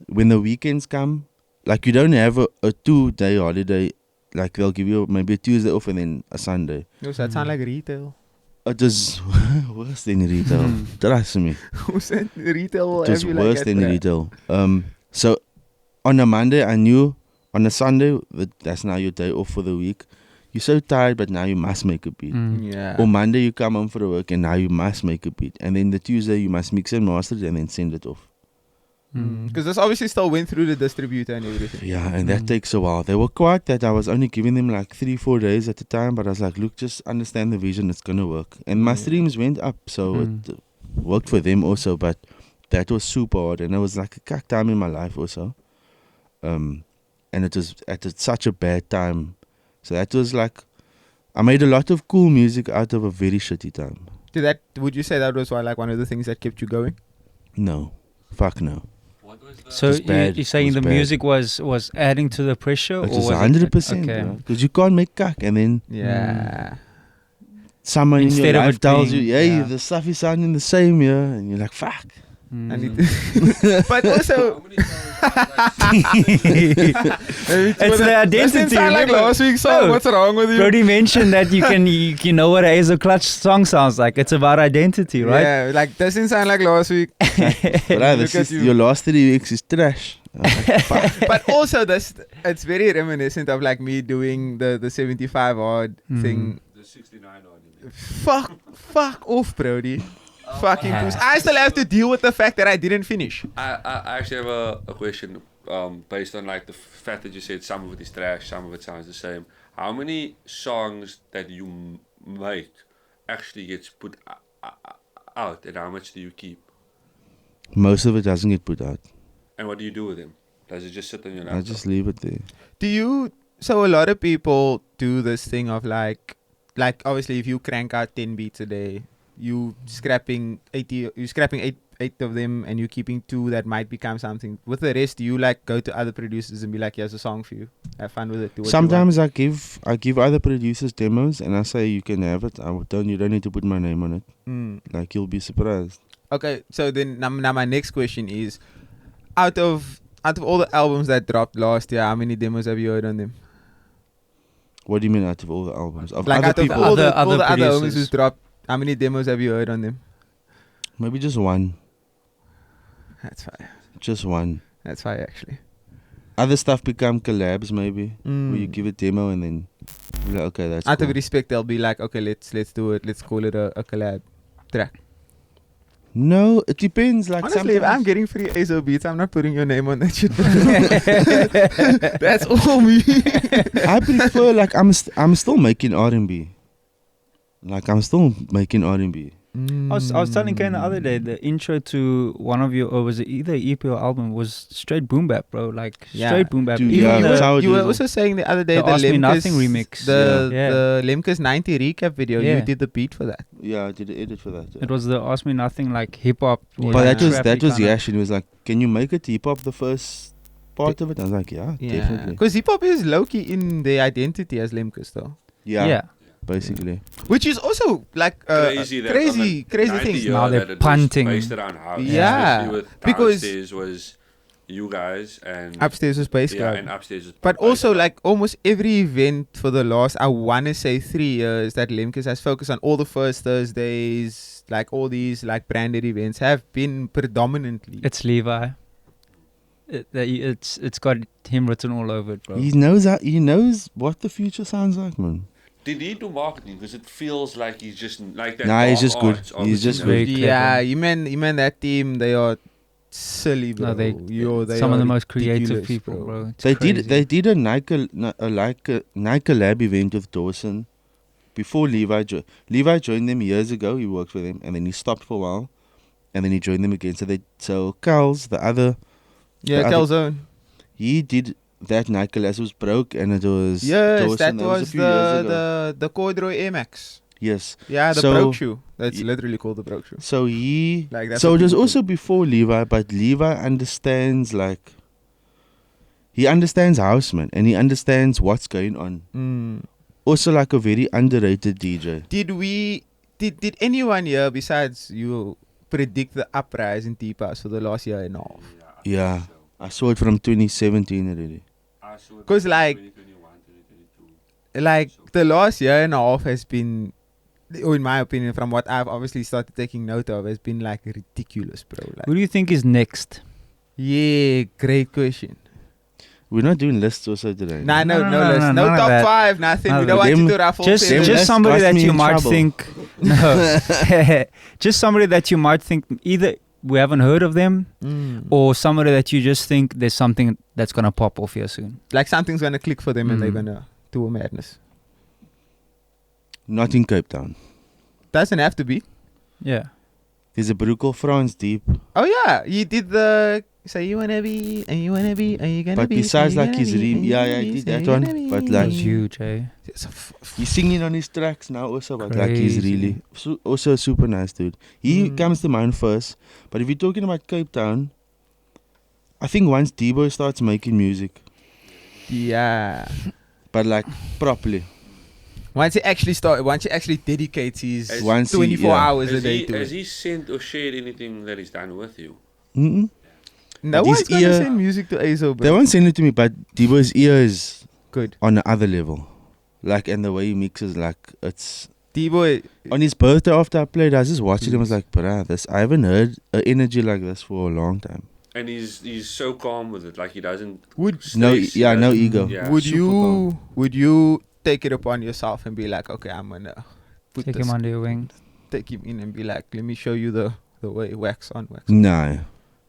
when the weekends come, like you don't have a 2-day holiday. Like they'll give you maybe a Tuesday off and then a Sunday. No, so that sound like retail. It was worse than retail. Trust me. Who said retail will It was have you like worse that, than bruh? retail. So on a Monday, I knew on a Sunday that's now your day off for the week. You're so tired, but now you must make a beat. Yeah. Or Monday you come home for the work and now you must make a beat. And then the Tuesday you must mix and master it and then send it off. Because this obviously still went through the distributor and everything. Yeah, and that takes a while. They were quite that I was only giving them like 3-4 days at a time, but I was like, look, just understand the vision, it's gonna work. And my streams went up, so it worked for them also, but that was super hard and it was like a cack time in my life also. And it was at such a bad time. So that was like, I made a lot of cool music out of a very shitty time. Would you say that was like one of the things that kept you going? No. Fuck no. What was the? So was bad. you're It saying was the bad. music was adding to the pressure? It or was was 100%. Okay. Because you can't make cack and then Yeah. someone in Instead your of life it tells you, being- hey, yeah. the stuff is sounding the same, yeah, and you're like, fuck. I need to but also, How many times, like, It's the That identity. didn't sound like remember? last week's song. No. What's wrong with you? Brody mentioned that you know what a Aizo Clutch song sounds like. It's about identity, right? Yeah, like doesn't sound like last week. But Look at you. your last 3 weeks is trash. I'm like, fuck. But also, it's very reminiscent of like me doing the 75 odd thing 69 on in there. Fuck off, Brody. Fucking puss. I still have to deal with the fact that I didn't finish. I actually have a question based on like the fact that you said some of it is trash, some of it sounds the same. How many songs that you make actually gets put out, and how much do you keep? Most of it doesn't get put out. And what do you do with them? Does it just sit on your laptop? I just leave it there. Do you? So a lot of people do this thing of like obviously if you crank out 10 beats a day, you scrapping 80. You scrapping eight of them, and you're keeping 2 that might become something. With the rest, do you like go to other producers and be like, "Here's a song for you. Have fun with it." Do what Sometimes I give other producers demos and I say you can have it. You don't need to put my name on it. Like you'll be surprised. Okay, so then now my next question is, out of all the albums that dropped last year, how many demos have you heard on them? What do you mean out of all the albums? Of Like other out of people? all the Other other homies producers. who's dropped, how many demos have you heard on them? Maybe just one. That's fine. Just one. That's fine actually. Other stuff become collabs maybe. Where you give a demo and then you're like, okay, that's Out cool. of respect, they'll be like, okay, let's do it. Let's call it a collab track. No, it depends. Like Honestly, if I'm sometimes- getting free Aizo beats, I'm not putting your name on that shit. That's all me. I prefer like I'm still making R&B. Like I'm still making R&B. I was telling Ken the other day, the intro to one of your, or was it either EP or album, was straight boom bap, bro. Like Yeah. straight boom bap. Dude, Even yeah, the- that's how it You were is. also saying the other day The the Ask Me Lemke's Nothing remix. The Lemke's 90 recap video. You Yeah. did the beat for that. Yeah, I did an edit for that. it was the Ask Me Nothing, like hip hop. or But like that was trappy kinda- Yash, and he was like, "Can you make it hip hop the first part of it?" I was like, "Yeah, definitely." Because hip hop is low key in their identity as Lemke's though. Yeah. Basically. Which is also like Crazy things. Now they're punting. Based around house. Yeah, Especially with because- downstairs was you guys and Upstairs was Bass yeah, Club. and upstairs was But Bass also, Club. like, almost every event for the last, I want to say 3 years, that Lemke's has focused on all the first Thursdays, like, all these, like, branded events have been predominantly. It's Levi. It's got him written all over it, bro. He knows what the future sounds like, man. Did he do marketing? Because it feels like he's just like that. Nah, he's dark just good. arts, He's obviously, just you know. very Yeah, clever. you man, that team, they are silly, bro. No, they They some of are the most creative ridiculous, people, bro. It's They crazy. did a Nike Lab event with Dawson before Levi joined them years ago. He worked for them, and then he stopped for a while, and then he joined them again. So Carl's the other, Yeah, the other- Calzone. he did that Nike Lab. It was broke, and it was Yes, Dawson. that a was few years ago. the corduroy Air Max. Yes. Yeah, the So- broke shoe. That's Ye- literally called the broke shoe. So he. Like, that's So what it was people also before Levi, but Levi understands he understands house, man, and he understands what's going on. Also, like a very underrated DJ. Did anyone here besides you predict the uprise in T-Pass for the last year and a half? Yeah, I saw it from 2017 already. 'Cause, like, 2021, 2022. Like, the last year and a half has been, or in my opinion, from what I've obviously started taking note of, has been like ridiculous, bro. Who Like, do you think is next? yeah, great question. We're not doing lists also today. Nah, no No, list. no, No none of top that. 5, nothing. None We of don't that. want you Them- to ruffle Just feathers. Let's just somebody got that me you in might trouble. think no, just somebody that you might think either we haven't heard of them or somebody that you just think there's something that's gonna pop off here soon. Like, something's gonna click for them and they're Mm. gonna do a madness. Not in Cape Town. Doesn't have to be. Yeah. There's a brew called France Deep. Oh yeah, you did the say you wanna be and you wanna be and you gonna But be. besides, and you like, gonna his be, rem- and you yeah, gonna yeah, be, he did say that you one, gonna but, be. like- That's huge, eh? It's a He's singing on his tracks now also, but like he's Crazy. really also a super nice dude. He Mm. comes to mind first. But if you're talking about Cape Town, I think once Debo starts making music, yeah. but like properly. Once he actually dedicates his As- Once he- 24 yeah. hours a Has day he, to has it. he sent or shared anything that he's done with you? Mm-mm. No But one's his gonna ear- send music to Aizo, They bro. won't send it to me, but Debo's ear is Good. on the other level. Like, and the way he mixes, like, it's... D-boy, On his birthday after I played, I was just watching him. I was like, bruh, I haven't heard an energy like this for a long time. And he's so calm with it, like he doesn't. would stress, No, he yeah, no doesn't- ego. Yeah. would super you calm. would you take it upon yourself and be like, okay, I'm gonna put Take this, him under your wing. take him in and be like, let me show you the way wax on wax. No,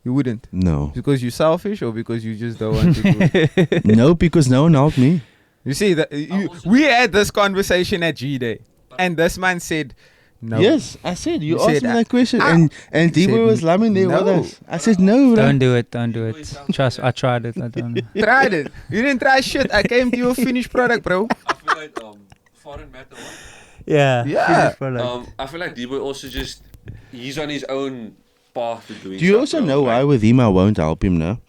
You wouldn't, no. because you're selfish or because you just don't want to do it? No, because no one helped me. You see that we had this conversation at G Day, and this man said, "No." Yes, I said, you You asked said, me that question, ah. and You Debo said was lamming there with no. us. I said, no, bro. Don't do it. Don't do it. Trust. I tried it. I don't know. Tried it. You didn't try shit. I came to you a finished product, bro. I feel like foreign matter. Yeah. Yeah. I feel like Debo also just he's on his own path to doing. Do you stuff, also bro. know why Like, with him I won't help him now?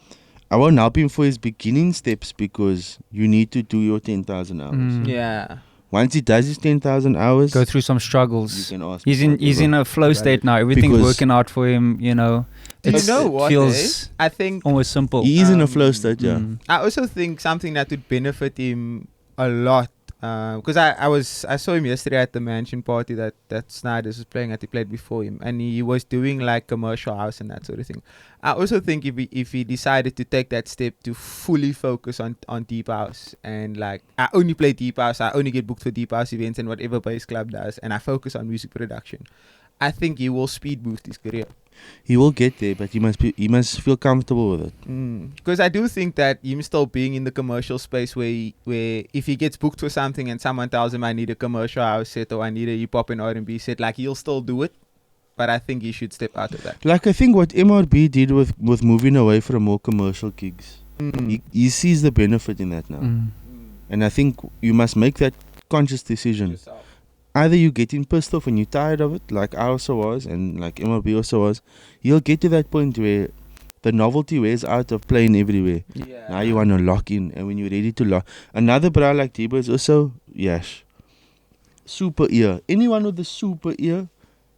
I won't help him for his beginning steps because you need to do your 10,000 hours. Mm. Yeah. Once he does his 10,000 hours, Go through some you struggles. can ask. He's me in. He's whatever. in a flow Got state it. now. Everything's Because- working out for him. You know. Do you It's- know it what? feels I think almost simple. He is in a Um, flow state, yeah. Mm. I also think something that would benefit him a lot. Because I saw him yesterday at the mansion party that Snyder's was playing at. He played before him, and he was doing like commercial house and that sort of thing. I also think if he decided to take that step to fully focus on deep house and like I only play deep house, I only get booked for deep house events and whatever bass club does, and I focus on music production, I think he will speed boost his career. He will get there, but he must feel comfortable with it. Because I do think that him still being in the commercial space where if he gets booked for something and someone tells him I need a commercial house set or I need a hip hop and R&B set, like he'll still do it. But I think he should step out of that. Like I think what MRB did with moving away from more commercial gigs, he sees the benefit in that now. Mm. And I think you must make that conscious decision. Either you getting pissed off and you're tired of it, like I also was, and like MLB also was. You'll get to that point where the novelty wears out of playing everywhere. Yeah. Now you want to lock in, and when you're ready to lock. Another bra like Debo is also Yash. Super ear. Anyone with a super ear,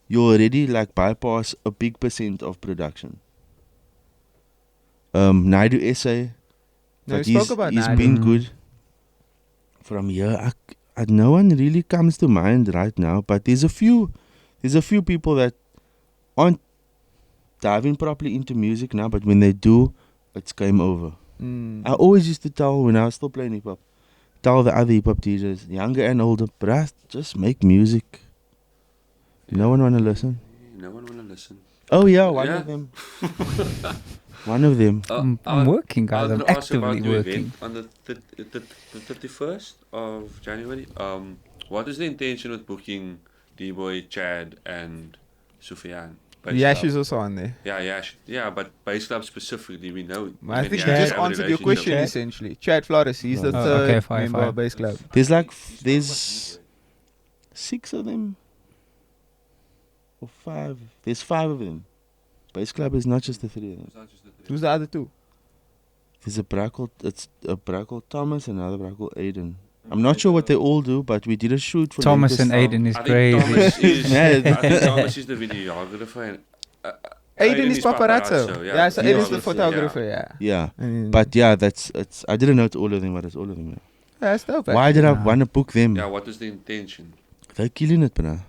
you already like bypass a big % of production. Naidu essay, No, but we spoke about he's Naidu. been Mm. good. From here, no one really comes to mind right now, but there's a few people that aren't diving properly into music now, but when they do, it's game over. I always used to tell, when I was still playing hip hop, tell the other hip hop DJs, younger and older, bruh, just make music. No one wanna listen. No one wanna listen. Oh yeah, one Yeah. of them. One of them. I'm working, I guys. was I'm gonna ask about actively your working. event on the 31st of January. What is the intention with booking D-Boy, Chad, and Sufyan? Bass Yash Club? is also on there. Yeah, Yash. Yeah, but Bass Club specifically, we know. I think Yash you just have a answered your relationship. question Chad? essentially. Chad Flores, he's the Oh, third okay, fine, member fine. of Bass Club. There's 6 of them. Or 5. There's 5 of them. Bass Club is not just the 3 of them. It's not just the three. Who's the other two? There's a bra called Thomas and another bra called Aiden. I'm not sure what they all do, but we did a shoot for Thomas them and this- Aiden is I think crazy. Thomas is, Yeah. I think Thomas is the videographer. And, Aiden is paparazzo. Yeah, so Yeah. Aiden is the Yeah. photographer, yeah. Yeah. And But yeah, it's. I didn't know it's all of them, but it's all of them. Yeah. that's dope. Why did I Yeah. want to book them? Yeah, what is the intention? They're killing it, bro.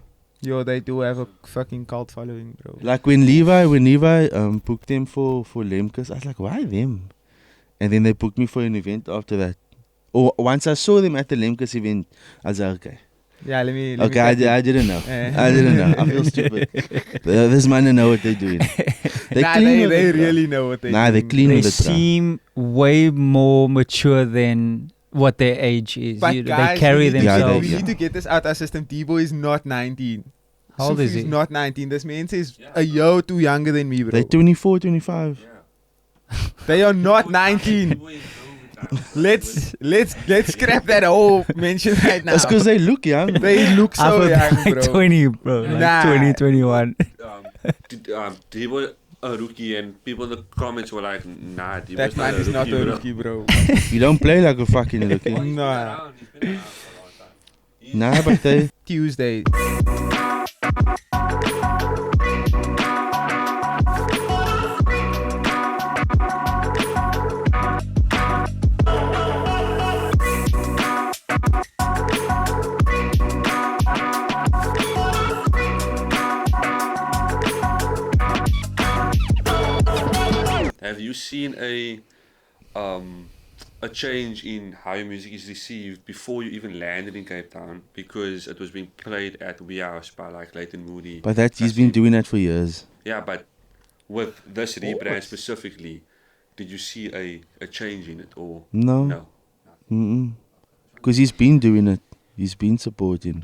Yo, they do have a fucking cult following, bro. Like when Levi booked them for Lemkes, I was like, why them? And then they booked me for an event after that. Or once I saw them at the Lemkes event, I was like, okay. Yeah, let me. Okay, I didn't know. Eh. I didn't know. I feel stupid. This man know what they're doing. Nah, clean with they it, bro. really know what they. Nah, they clean They with it, bro. seem way more mature than what their age is. But guys, they carry we need to- themselves. We need to get this out our system. D-Boy is not 19. How old is Sufi's he? not 19. This man says a year or two younger than me, bro. They're 24, 25. Yeah. They are not 19. Let's scrap that whole mention right now. That's because they look young. They look I so feel young, like bro. 20, bro. Like Nah. 20, 21. D-Boy a rookie, and people in the comments were like, nah, D-Boy's That man is not a bro. rookie, bro. You don't play like a fucking rookie. He's been Nah. around, he's been around for a long time. He's- Nah, but they. Tuesday. Have you seen a a change in how your music is received before you even landed in Cape Town because it was being played at Wee House by like Leighton Moody. But he's been doing that for years. Yeah, but with this course. rebrand specifically, did you see a change in it or No. no? Because he's been doing it. He's been supporting.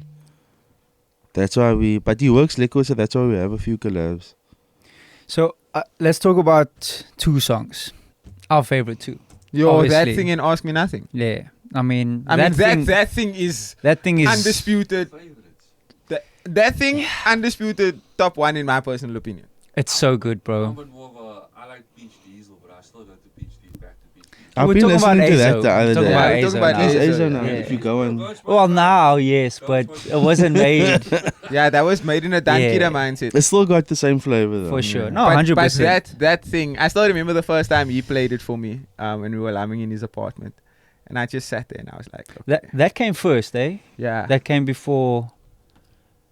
That's why but he works liquor, so that's why we have a few collabs. So let's talk about 2 songs. Our favorite 2. Yo, that Obviously. thing and Ask Me Nothing. Yeah. I mean, That thing is undisputed. That thing, undisputed top 1 in my personal opinion. It's so good, bro. I like Peach Diesel, but I still go to Peach Diesel, back to Peach Diesel. I've We're been talking about listening to that Aizo. the other We're talking day. about we're talking about Aizo now. It's Aizo, Aizo now. yeah. If you go on. Well, now, yes, but it wasn't made Yeah, that was made in a Dankira Yeah. mindset. It's still got the same flavor though. for sure. No, But 100%. that thing, I still remember the first time he played it for me when we were living in his apartment. And I just sat there and I was like, okay. That came first, eh? Yeah. That came before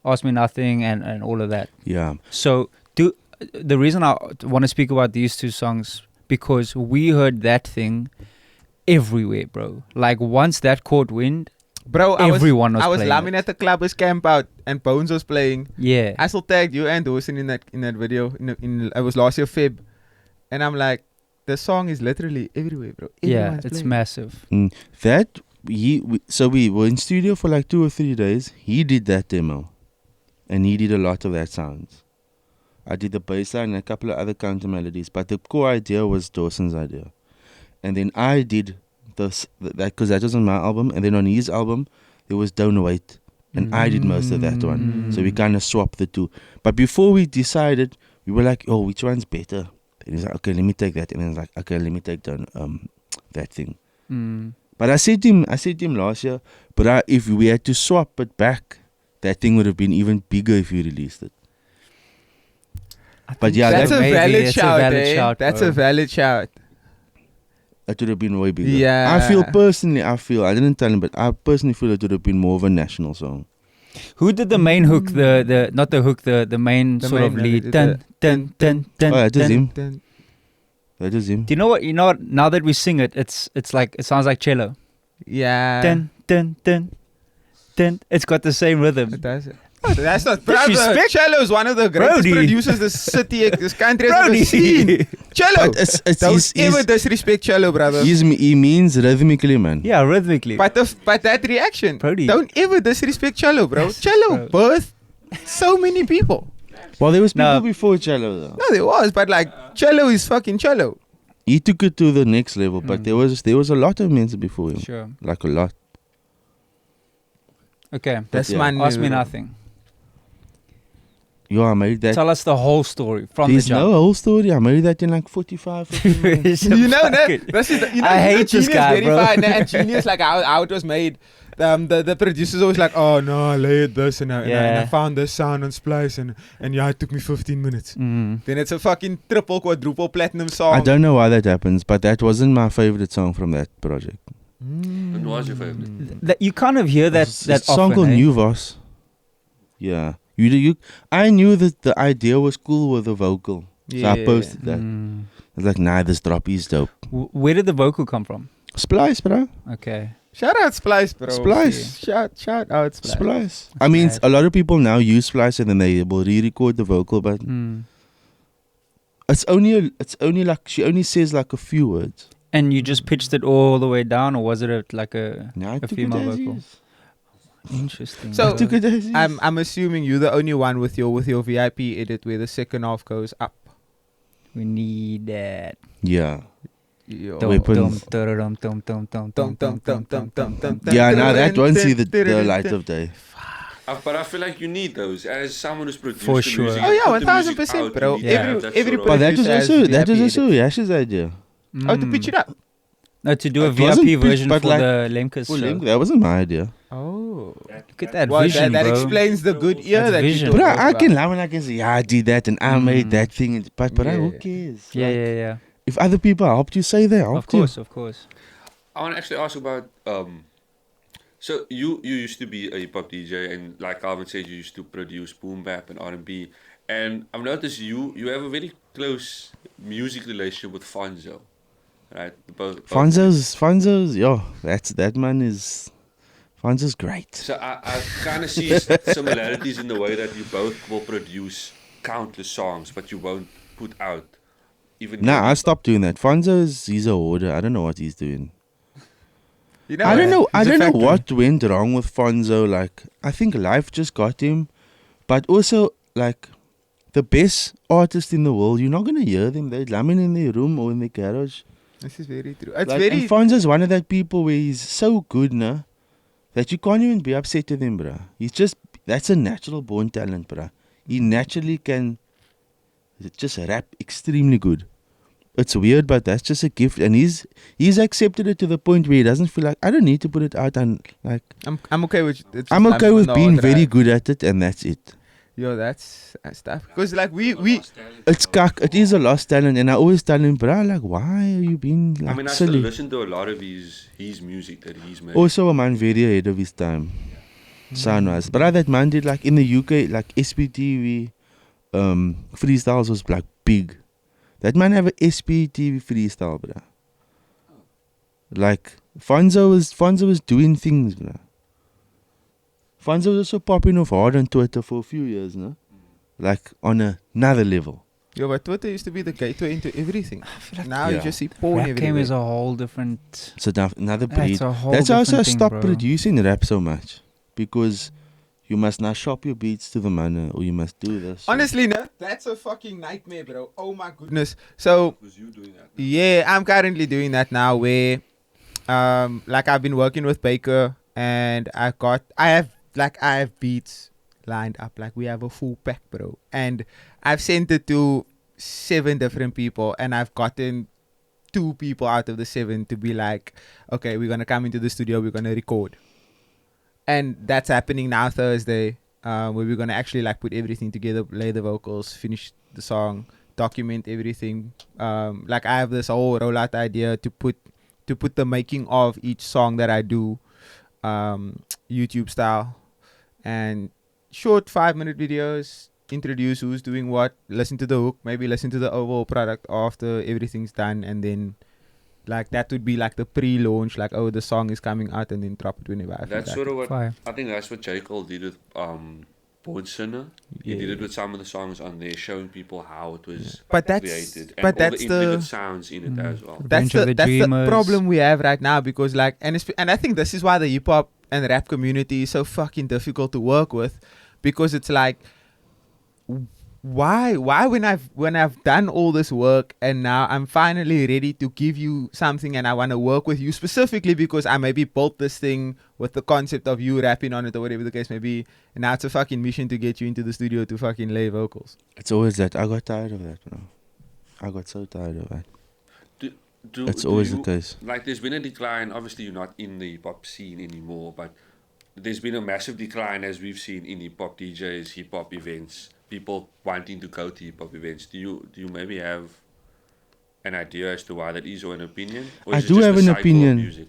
Ask Me Nothing and all of that. Yeah. So the reason I want to speak about these 2 songs because we heard that thing everywhere, bro. Like once that caught wind, Bro, everyone was I was playing lamming it. at the clubbers camp out and Bones was playing. yeah. I still tagged you and Dawson in that video. It was last year Feb. And I'm like, the song is literally everywhere, bro. Yeah, Everyone's it's playing. massive. That so we were in studio for like 2 or 3 days. He did that demo, and he did a lot of that sounds. I did the bass line and a couple of other counter melodies, but the core idea was Dawson's idea, and then I did that because that was on my album, and then on his album there was Don't Wait, and I did most of that one. So we kind of swapped the 2. But before we decided, we were like, oh, which one's better? And he's like, okay, let me take that. And then he's like, okay, let me take down that thing. But I said to him last year, but if we had to swap it back, that thing would have been even bigger if you released it. But yeah, That's a maybe valid it's a shout, valid eh? shout, That's bro. a valid shout. that would have been way bigger. Yeah. I didn't tell him, but I personally feel it would have been more of a national song. Who did the main hook? The not the hook. The main The sort main of lead. melody, Dun dun dun dun. Oh, that was dun. him. Then- That was him. Do you know what? You know what? Now that we sing it, it's like it sounds like cello. Yeah. Dun dun dun dun. It's got the same rhythm. It does it. That's not brother. Disrespect. Cello is one of the greatest Brody. producers this city, this country has ever Brody. seen. Cello. But it's Don't ever disrespect cello, brother. he means rhythmically, man. Yeah, rhythmically. But that reaction. Brody. Don't ever disrespect cello, bro. Cello Bro. birthed so many people. Well, there was people No. before cello though. No, there was, but like cello is fucking cello. He took it to the next level, but there was a lot of men before him, Sure. like a lot. Okay. That's yeah. my Ask me new- nothing. Yo, I made that. Tell us the whole story from There's the no jump. whole story. I made that in like 45, 50 minutes. You know that? This is the, you know, I you know hate this Genius guy, bro. verified, and Genius, like how it was made. The producers always like, oh no, I layered this and I Yeah. found this sound on Splice and yeah, it took me 15 minutes. Mm. Then it's a fucking triple, quadruple platinum song. I don't know why that happens, but that wasn't my favorite song from that project. And what was your favorite? That you kind of hear that It's that a song often. called eh? New Voss. Yeah. I knew that the idea was cool with the vocal. So I posted that. Mm. I was like, nah, this drop is dope. Where did the vocal come from? Splice, bro. Okay. Shout out Splice, bro. Splice. Shout out Splice. Splice. I mean, Nice. a lot of people now use Splice and then they will re-record the vocal, but Mm. it's only like she only says like a few words. And you just pitched it all the way down, or was it like a Yeah, I took it female as vocal? is. Interesting? So- I took it as is. I'm assuming you're the only one with your VIP edit where the second half goes up. we need that. Yeah. Yo. Dum, Weapons. dum, dum, dum, dum, dum, Dum, dum, dum, dum, dum, dum, dum. Yeah, now that won't see the light of day. But I feel like you need those as someone who's produced For the sure. music. Oh, and yeah, put the music 1000%, out, bro. you need to Every- have that every sort But of- that was Producer also has VIP Yash's idea. Oh, to pitch it up. No, to do a It wasn't VIP pitched, version but for like- the Lemkes Well, show. that wasn't my idea. Oh. Look at that Well, vision, that bro. explains the good ear That's that vision. you But talk I about. can lie when I can say, yeah, I did that and I made Mm. that thing. But who Yeah. cares? Yeah, Like, yeah, yeah. If other people helped you, say they helped Of course. I want to actually ask about. So you used to be a hip hop DJ, and like Calvin said, you used to produce boom bap and R&B. And I've noticed you have a very close music relationship with Fonzo. right? Both Fonzo's, yo, that man is, Fonzo's great. So I kind of see similarities in the way that you both will produce countless songs, but you won't put out even. Nah, your I stopped doing that. He's a hoarder. I don't know what he's doing. You know, I don't know. he's I a don't know factory. what went wrong with Fonzo. Like, I think life just got him, but also like the best artists in the world, you're not gonna hear them. They're drumming in their room or in their garage. This is very true. It's Like, very. and Fonzo's one of that people where he's so good, nah, that you can't even be upset with him, bruh. That's a natural born talent, bruh. He naturally can just rap extremely good. It's weird, but that's just a gift, and he's accepted it to the point where he doesn't feel like I don't need to put it out, and like I'm okay with. It's I'm just okay with on the being hard very drive. good at it, and that's it. Yo, that's tough. Because like we It's cuck. It is a lost talent, and I always tell him, bruh, like, why are you being like I mean, I still silly? listen to a lot of his music that he's made. Also, a man very ahead of his time, sound-wise. But that man did like in the UK, like SPTV, freestyles was like big. That man have a SPTV freestyle, bruh. Like Fonzo was doing things, bruh. Fonzo was also popping off hard on Twitter for a few years, no? Like on another level. Yo, but Twitter used to be the gateway into everything. Now Yeah. you just see porn Rap game everywhere. is a whole different. So now another breed. It's a whole That's also I different thing, stopped bro. producing rap so much because you must now shop your beats to the manner, or you must do this. Honestly, no, that's a fucking nightmare, bro. Oh my goodness. So Was you doing that? now? yeah, I'm currently doing that now. Where, like I've been working with Baker, and I have beats lined up. Like we have a full pack, bro, and I've sent it to 7 different people, and I've gotten 2 people out of the 7 to be like, okay, we're gonna come into the studio, we're gonna record. And that's happening now Thursday, where we're gonna actually like put everything together, lay the vocals, finish the song, document everything. Like I have this whole rollout idea to put the making of each song that I do, YouTube style, and short 5-minute videos. Introduce who's doing what, listen to the hook, maybe listen to the overall product after everything's done, and then like that would be like the pre-launch, like, oh, the song is coming out, and then drop it whenever I feel That's like sort it. of what Fire. I think. That's what J. Cole did with Born Sinner. He did it with some of the songs on there, showing people how it was But that's created, and but all that's the intricate the sounds in it as well. that's Revenge of the the that's the Dreamers. problem we have right now, because like and I think this is why the hip hop and rap community is so fucking difficult to work with, because it's like, why when I've done all this work and now I'm finally ready to give you something, and I want to work with you specifically because I maybe built this thing with the concept of you rapping on it or whatever the case may be, and now it's a fucking mission to get you into the studio to fucking lay vocals. It's always that. I got tired of that, bro. I got so tired of that. It's always the case. Like, there's been a decline. Obviously, you're not in the hip hop scene anymore, but there's been a massive decline, as we've seen, in hip hop DJs, hip hop events, people wanting to go to hip hop events. Do you maybe have an idea as to why that is, or an opinion? Or I is it do just have the an cycle of opinion. music?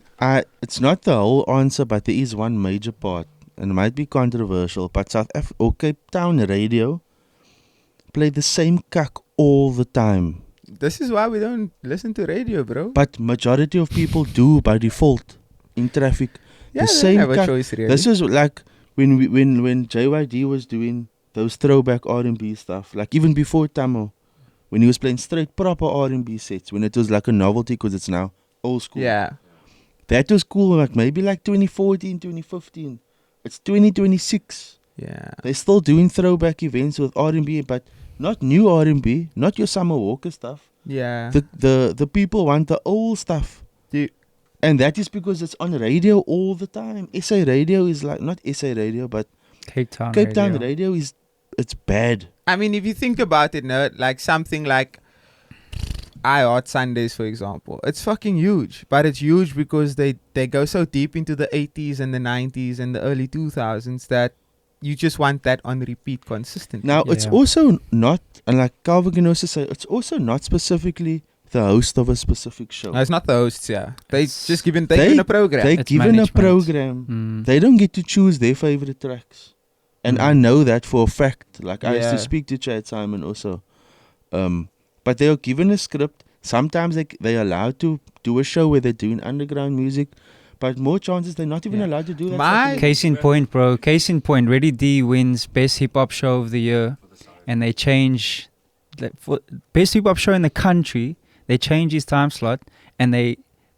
It's not the whole answer, but there is one major part, and it might be controversial. But South Africa or Cape Town radio play the same cuck all the time. This is why we don't listen to radio, bro. But majority of people do by default in traffic. Yeah, the they same have a cuck. choice, really. This is like when JYD was doing those throwback R&B stuff, like even before Tamo, when he was playing straight proper R&B sets, when it was like a novelty because it's now old school. Yeah. That was cool, like maybe like 2014, 2015. It's 2026. Yeah. They're still doing throwback events with R&B, but not new R&B, not your Summer Walker stuff. Yeah. The people want the old stuff. And that is because it's on radio all the time. SA radio is like, not SA radio, but Cape Town Cape Town radio is, it's bad. I mean, if you think about it, no, like something like I Heart Sundays, for example, it's fucking huge. But it's huge because they go so deep into the 80s and the 90s and the early 2000s that you just want that on repeat consistently. Now, it's Yeah. also not, and like Calvin can also say, it's also not specifically the host of a specific show. No, it's not the hosts, yeah. They It's- just given They- a program. They're It's given a management. program. Mm. They don't get to choose their favorite tracks. And I know that for a fact. Like I used to Yeah. speak to Chad Simon also. But they are given a script. Sometimes they're allowed to do a show where they're doing underground music, but more chances they're not even Yeah. allowed to do that. My- stuff anymore. Case in point, bro. Case in point. Ready D wins Best Hip Hop Show of the Year, and they change for Best Hip Hop Show in the country. They change his time slot, and they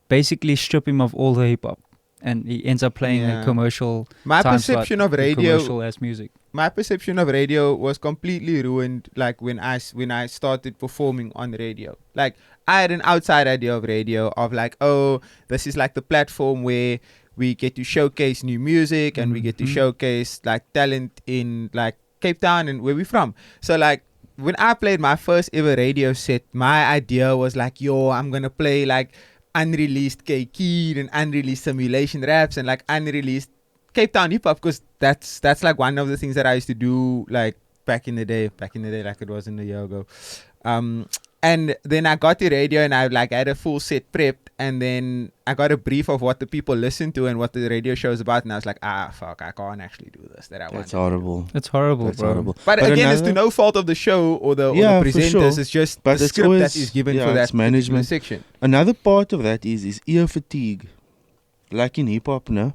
basically strip him of all the hip hop, and he ends up playing Yeah. a commercial My time perception slot of with radio, commercial ass music. my perception of radio was completely ruined. Like when I started performing on radio, like I had an outside idea of radio of like, oh, this is like the platform where we get to showcase new music and we get to Mhm. showcase like talent in like Cape Town and where we're from. So like when I played my first ever radio set, my idea was like, yo, I'm gonna play like unreleased K-Kid and unreleased simulation raps and like unreleased Cape Town hip hop, because that's like one of the things that I used to do like back in the day like it wasn't a year ago. And then I got to radio and I like had a full set prepped, and then I got a brief of what the people listen to and what the radio show is about, and I was like, fuck, I can't actually do this that I want. That's horrible. That's horrible, That's bro. horrible. But again, it's to another- no fault of the show or the Yeah, for presenters. sure. It's just But the it's script always- that is given yeah, for that it's management. particular section. Another part of that is ear fatigue. Like in hip hop, no?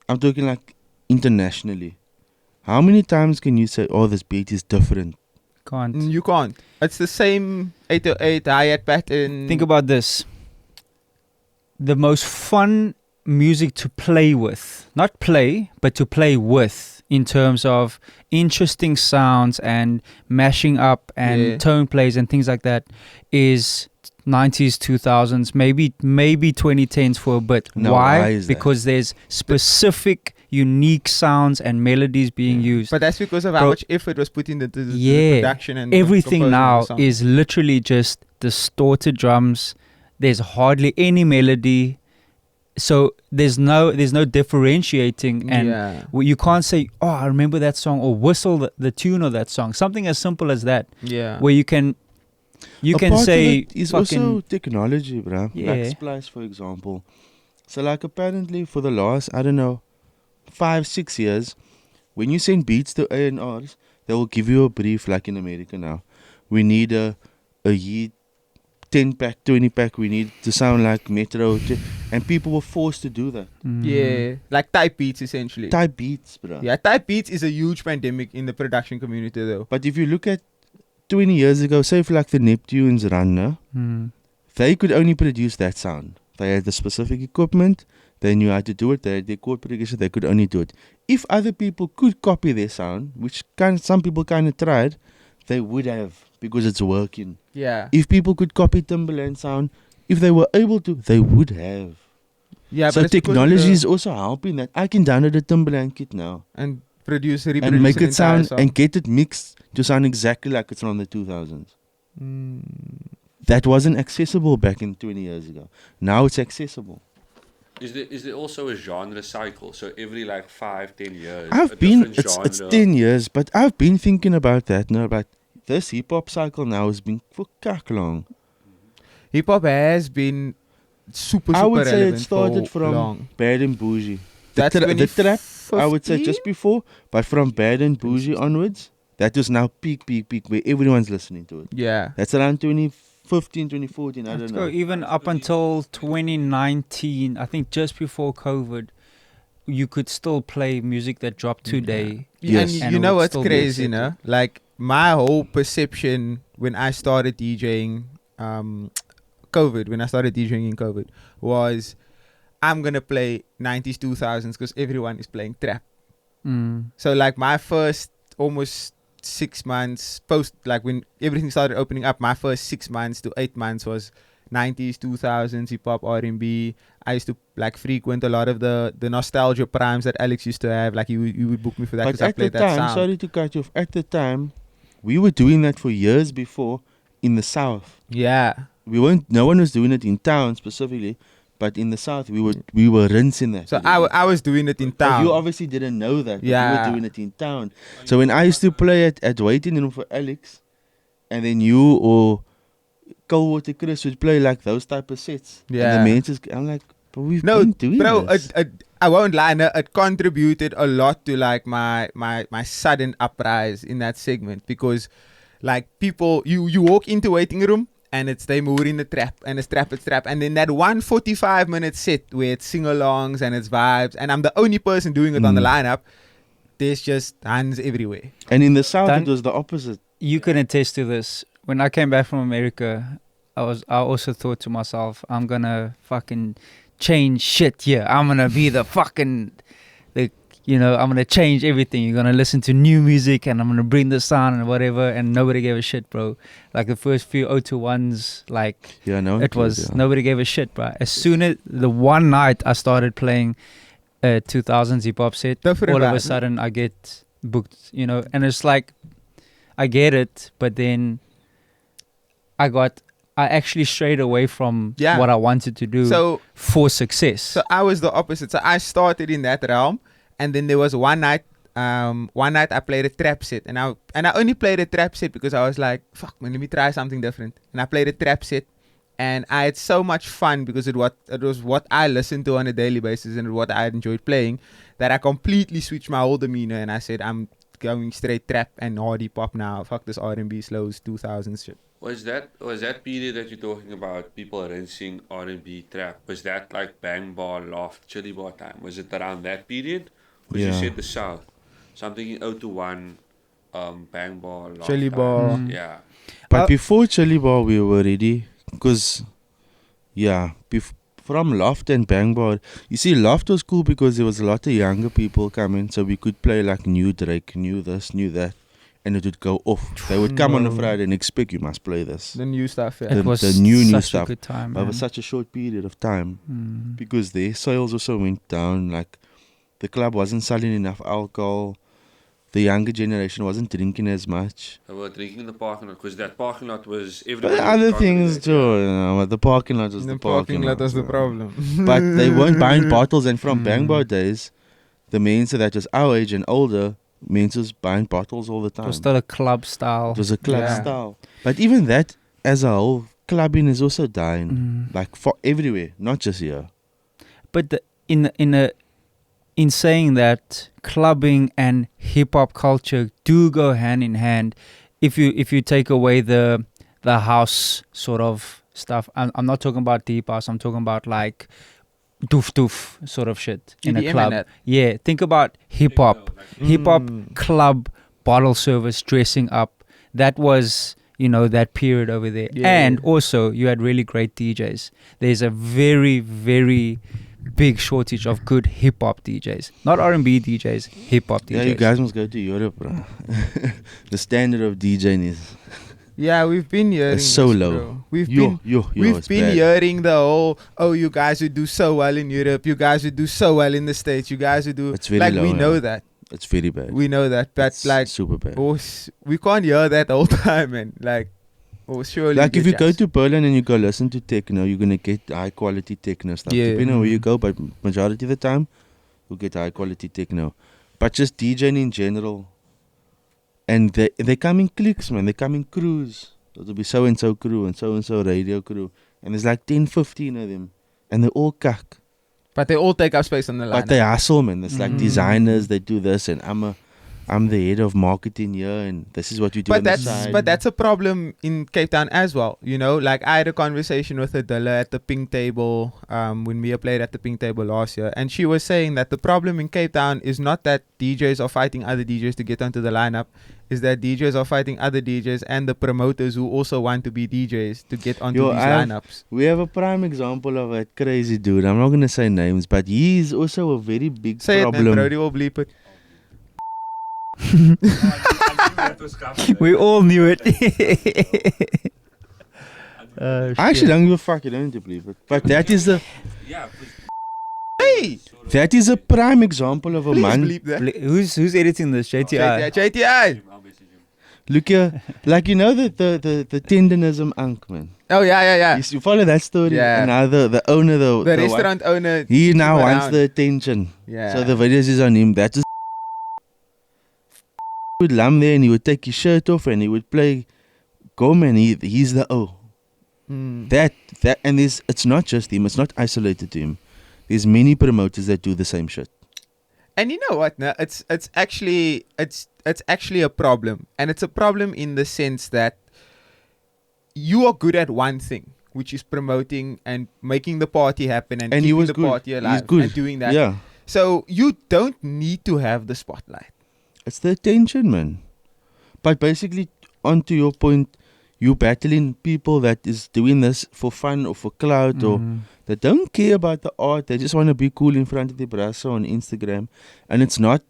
I'm talking like internationally. How many times can you say, oh, this beat is different? Can't. You can't. It's the same 808 hi-hat pattern. Think about this. The most fun music to play with, not play, but to play with in terms of interesting sounds and mashing up and Yeah. tone plays and things like that is 90s, 2000s, maybe 2010s for a bit. Now, Why? why is that? Because there's specific unique sounds and melodies being used. But that's because of how Bro, much effort was put into the yeah, production and everything composing of now the song. is literally just distorted drums. There's hardly any melody, so there's no differentiating, and yeah. you can't say, oh, I remember that song, or whistle the tune of that song. Something as simple as that, Yeah. where you can A can part of say it is fucking also technology, bruh. Yeah. Like Splice, for example. So like apparently for the last, I don't know, 5-6 years, when you send beats to A&Rs, they will give you a brief like in America now. We need a year 10-pack, 20-pack, we need to sound like Metro. And people were forced to do that. Yeah. Like type beats essentially. Type beats, bruh. Yeah, type beats is a huge pandemic in the production community though. But if you look at 20 years ago, say for like the Neptunes run, no? Mm. They could only produce that sound. They had the specific equipment. They knew how to do it. They had their chord progression. They could only do it. If other people could copy their sound, which some people kind of tried, they would have, because it's working. Yeah. If people could copy Timbaland sound, if they were able to, they would have. Yeah, So but it's because technology the- is also helping that. I can download a Timbaland kit now and reproduce and make an it entire sound song. and get it mixed to sound exactly like it's from the 2000s. Mm. That wasn't accessible back in 20 years ago. Now it's accessible. Is there also a genre cycle? So every like 5-10 years, a I've been, different it's genre. 10 years, but I've been thinking about that now. But this hip hop cycle now has been for kak long. Hip hop has been super I would say it relevant started for from long. Bad and Bougie. That's The trap, I would say 2015? just before, but from Bad and Bougie onwards, that was now peak, where everyone's listening to it. Yeah. That's around 2015, 2014, I don't Let's know. go even up until 2019. I think just before COVID, you could still play music that dropped today. Yes. And And you it know would what's still be crazy, accepted. no? Like my whole perception when I started DJing, COVID, when I started DJing in COVID, was I'm gonna play 90s, 2000s because everyone is playing trap. Mm. So like my first almost 6 months post, like when everything started opening up, my first 6 months to 8 months was 90s, 2000s, hip hop, R&B. I used to like frequent a lot of the nostalgia primes that Alex used to have. Like you would book me for that But because I at the played that time, sound. sorry to cut you off, at the time, we were doing that for years before in the South. Yeah. No one was doing it in town specifically, but in the South, we were rinsing that. So I was doing it in But town. you obviously didn't know that. But Yeah. You were doing it in town. So when I used to play at waiting room for Alex, and then you or Coldwater Chris would play like those type of sets. Yeah. And the mates, I'm like, but we've No, been doing bro, this. I won't lie. No, it contributed a lot to like my sudden uprise in that segment because like people, you walk into waiting room and it's they more in the trap, and it's trap, and then that 145-minute set where it's sing-alongs and it's vibes, and I'm the only person doing it on the lineup. There's just hands everywhere. And in the south, Dan- it was the opposite. You can attest to this. When I came back from America, I also thought to myself, I'm gonna fucking change shit here. I'm gonna be the fucking, I'm gonna change everything. You're gonna listen to new music and I'm gonna bring the sound and whatever. And nobody gave a shit, bro. Like the first few 021s, like Yeah, no. it was nobody gave a shit, bro. As soon as the one night I started playing a 2000s hip hop set, Different all of a vibe. sudden I get booked, and it's like I get it, but then I actually strayed away from Yeah. what I wanted to do So for success. So I was the opposite. So I started in that realm, and then there was one night. One night I played a trap set, and I only played a trap set because I was like, "Fuck, man, let me try something different." And I played a trap set, and I had so much fun because it was what I listened to on a daily basis and what I enjoyed playing, that I completely switched my whole demeanor, and I said, "I'm going straight trap and hard hip hop now. Fuck this R&B slows 2000s shit." Was that period that you're talking about, people rinsing R&B trap, was that like Bang Bar, Loft, Chili Bar time? Was it around that period? Because you Yeah. said the South. Something in 021, Bang Bar, Loft Chili time. Bar. Yeah. But before Chili Bar, we were ready. Because, from Loft and Bang Bar, you see, Loft was cool because there was a lot of younger people coming. So we could play like new Drake, new this, new that. And it would go off. They would come on a No. Friday and expect you must play this. The new stuff. Yeah. it was the new such stuff. a good time. Over Man. such a short period of time. Mm. Because their sales also went down. Like, the club wasn't selling enough alcohol. The younger generation wasn't drinking as much. They were drinking in the parking lot because that parking lot was But everybody. other would things congregate, too. But the parking lot was The the parking lot was the you know. problem. But they weren't buying bottles. And from Bang Bar Mm. days, the Mensa that was our age and older, Mensa's buying bottles all the It time. was still a club style. It was a club Yeah. style. But even that, as a whole, clubbing is also dying. Mm. Like for everywhere, not just here. But in saying that, clubbing and hip hop culture do go hand in hand. If you take away the house sort of stuff, I'm not talking about deep house. I'm talking about like doof doof sort of shit in a EDM club. and that. Yeah, think about hip hop, Mm. club, bottle service, dressing up. That was that period over there. Yeah. And also you had really great DJs. There's a very, very big shortage of good hip hop DJs, not R&B DJs, hip hop DJs. Yeah, you guys must go to Europe, bro. The standard of DJing is Yeah, we've been hearing It's so this, low. bro. We've yo. been It's bad. hearing the whole, oh, you guys would do so well in Europe, you guys would do so well in the States, you guys would do It's very like low, we know yeah. that. It's very bad. We know that. But It's like super bad. we can't hear that all the time, man. Like surely Like if get you go jazz. to Berlin and you go listen to techno, you're gonna get high quality techno stuff. Yeah. Depending on where you go, but majority of the time, you'll get high quality techno. But just DJing in general, and they come in cliques, man. They come in crews. It'll be so and so crew and so radio crew, and there's like 10, 15 of them, and they all cuck. But they all take up space on the line. But they hustle, man. It's like Mm. designers. They do this, and I'm the head of marketing here, and this is what you do on the side. But that's a problem in Cape Town as well. You know, like I had a conversation with Adela at the Pink Table when we played at the Pink Table last year, and she was saying that the problem in Cape Town is not that DJs are fighting other DJs to get onto the lineup, is that DJs are fighting other DJs and the promoters who also want to be DJs to get onto these lineups. We have a prime example of a crazy dude. I'm not gonna say names, but he's also a very big Say problem. it, man, Brody will bleep it. We all knew it. I actually don't give a fuck. You don't need to believe it. But that is a Hey, that is a prime example of a please man. bleep that. Who's editing this? JTI. JTI. Look here, like you know the tenderism unk, man. Oh yeah. You follow that story? Yeah. And now the owner, the The restaurant owner. he kicks now him wants around. the attention. Yeah. So the videos is on him. That's just would lam there and he would take his shirt off and he would play Gom and he's the Mm. that and it's not just him, it's not isolated to him. There's many promoters that do the same shit. And you know what? No, it's actually a problem, and it's a problem in the sense that you are good at one thing, which is promoting and making the party happen and he keeping was the good. party He's alive good. and doing that. Yeah. So you don't need to have the spotlight. It's the attention, man. But basically, onto your point, you battling people that is doing this for fun or for clout or they don't care about the art. They just want to be cool in front of the brasa on Instagram. And it's not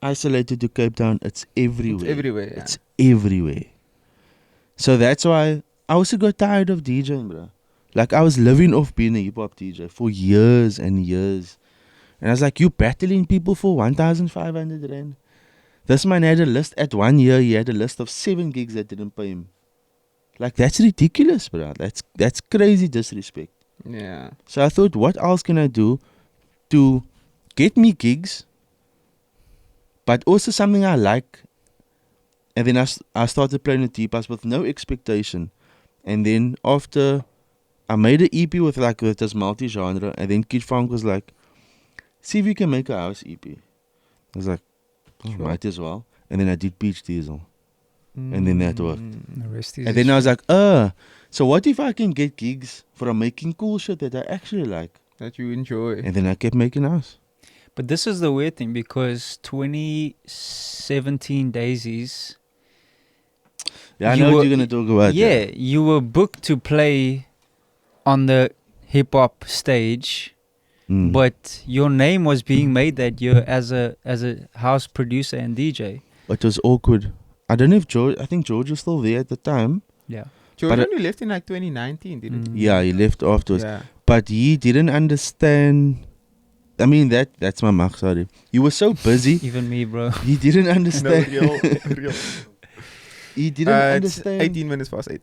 isolated to Cape Town. It's everywhere. It's everywhere. Yeah. It's everywhere. So that's why I also got tired of DJing, bro. Like I was living off being a hip hop DJ for years and years. And I was like, you battling people for 1,500 rand? This man had a list at 1 year. He had a list of 7 gigs that didn't pay him. Like that's ridiculous, bro. That's crazy disrespect. Yeah. So I thought, what else can I do to get me gigs, but also something I like? And then I started playing the T-Pass with no expectation. And then after I made an EP with this multi-genre, and then Kid Funk was like, see if you can make a house EP. I was like, might as well. And then I did Peach Diesel. And then that worked. The rest is And then I was like, so what if I can get gigs from making cool shit that I actually like? That you enjoy. And then I kept making house. But this is the weird thing because 2017 Daisies. Yeah, I You know what were- you're going to talk about. Yeah, you were booked to play on the hip hop stage, Mm. but your name was being made that year as a house producer and DJ. It was awkward. I don't know if I think George was still there at the time. Yeah. Jordan only left in like 2019, didn't he? Yeah, he left afterwards. Yeah. But he didn't understand. I mean, that's my mark, sorry. He was so busy. Even me, bro. He didn't understand. real. He didn't It's understand. 18 minutes past 8.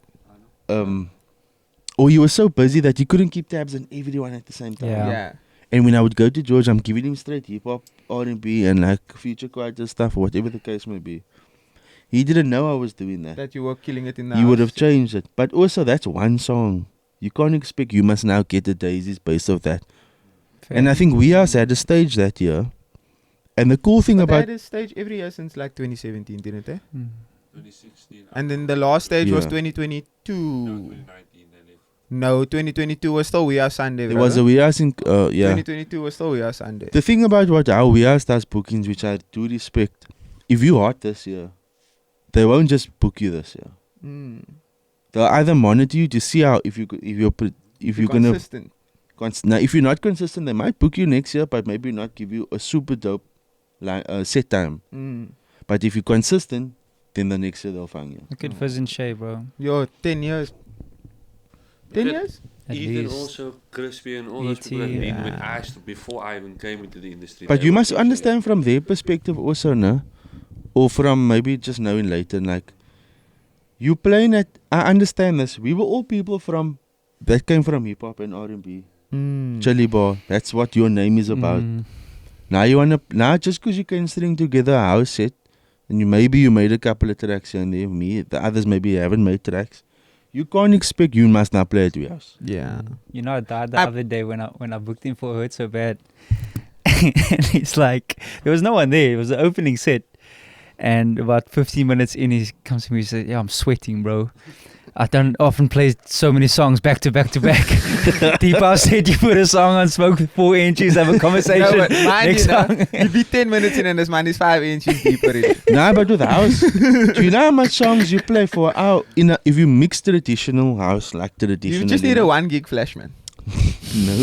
Or he was so busy that he couldn't keep tabs on everyone at the same time. Yeah. Yeah. And when I would go to George, I'm giving him straight hip hop, R&B, and like future quieter stuff, or whatever the case may be. He didn't know I was doing that. That you were killing it in the He would house. have changed it. But also, that's one song. You can't expect you must now get the Daisies based off that. And I think We Are had a stage that year. And the cool thing But they about... had a stage every year since like 2017, didn't they? 2016. And then the last stage was Yeah. 2022. No, 2019 they left. No, 2022 was still We Are Sunday. There was a We Are in... yeah. 2022 was still We Are Sunday. The thing about how We Are does bookings, which I do respect, if you hot this year, they won't just book you this year. They'll either monitor you to see how if you're gonna consistent. now if you're not consistent, they might book you next year, but maybe not give you a super dope set time. But if you're consistent, then the next year they'll find you. Look at Fizz and Shay, bro. Yo, 10 years. 10 Look at years? At Ethan least. also, Crispy and all those people that E.T., been with yeah. us before I even came into the industry. But They you were must teaching understand from their perspective also, no? Or from maybe just knowing later, like you playing at. I understand this. We were all people that came from hip hop and R&B. Chili Bar. That's what your name is about. Now just because you can string together a house set, and you made a couple of tracks here and there. The others maybe haven't made tracks. You can't expect you must not play at your house. Yeah. You know, I died the I- other day when I booked him for Hurt So Bad. And he's like, there was no one there. It was the opening set. And about 15 minutes in, he comes to me and says, yeah, I'm sweating, bro. I don't often play so many songs back to back to back. Deep House said you put a song on, smoke with 4 inches, have a conversation. No, but mine, Next song. you'd be 10 minutes in and this man is 5 inches deeper in. Nah, but with house, do you know how much songs you play for an hour? If you mix traditional house, like traditional. You just need a 1 gig flash, man. No.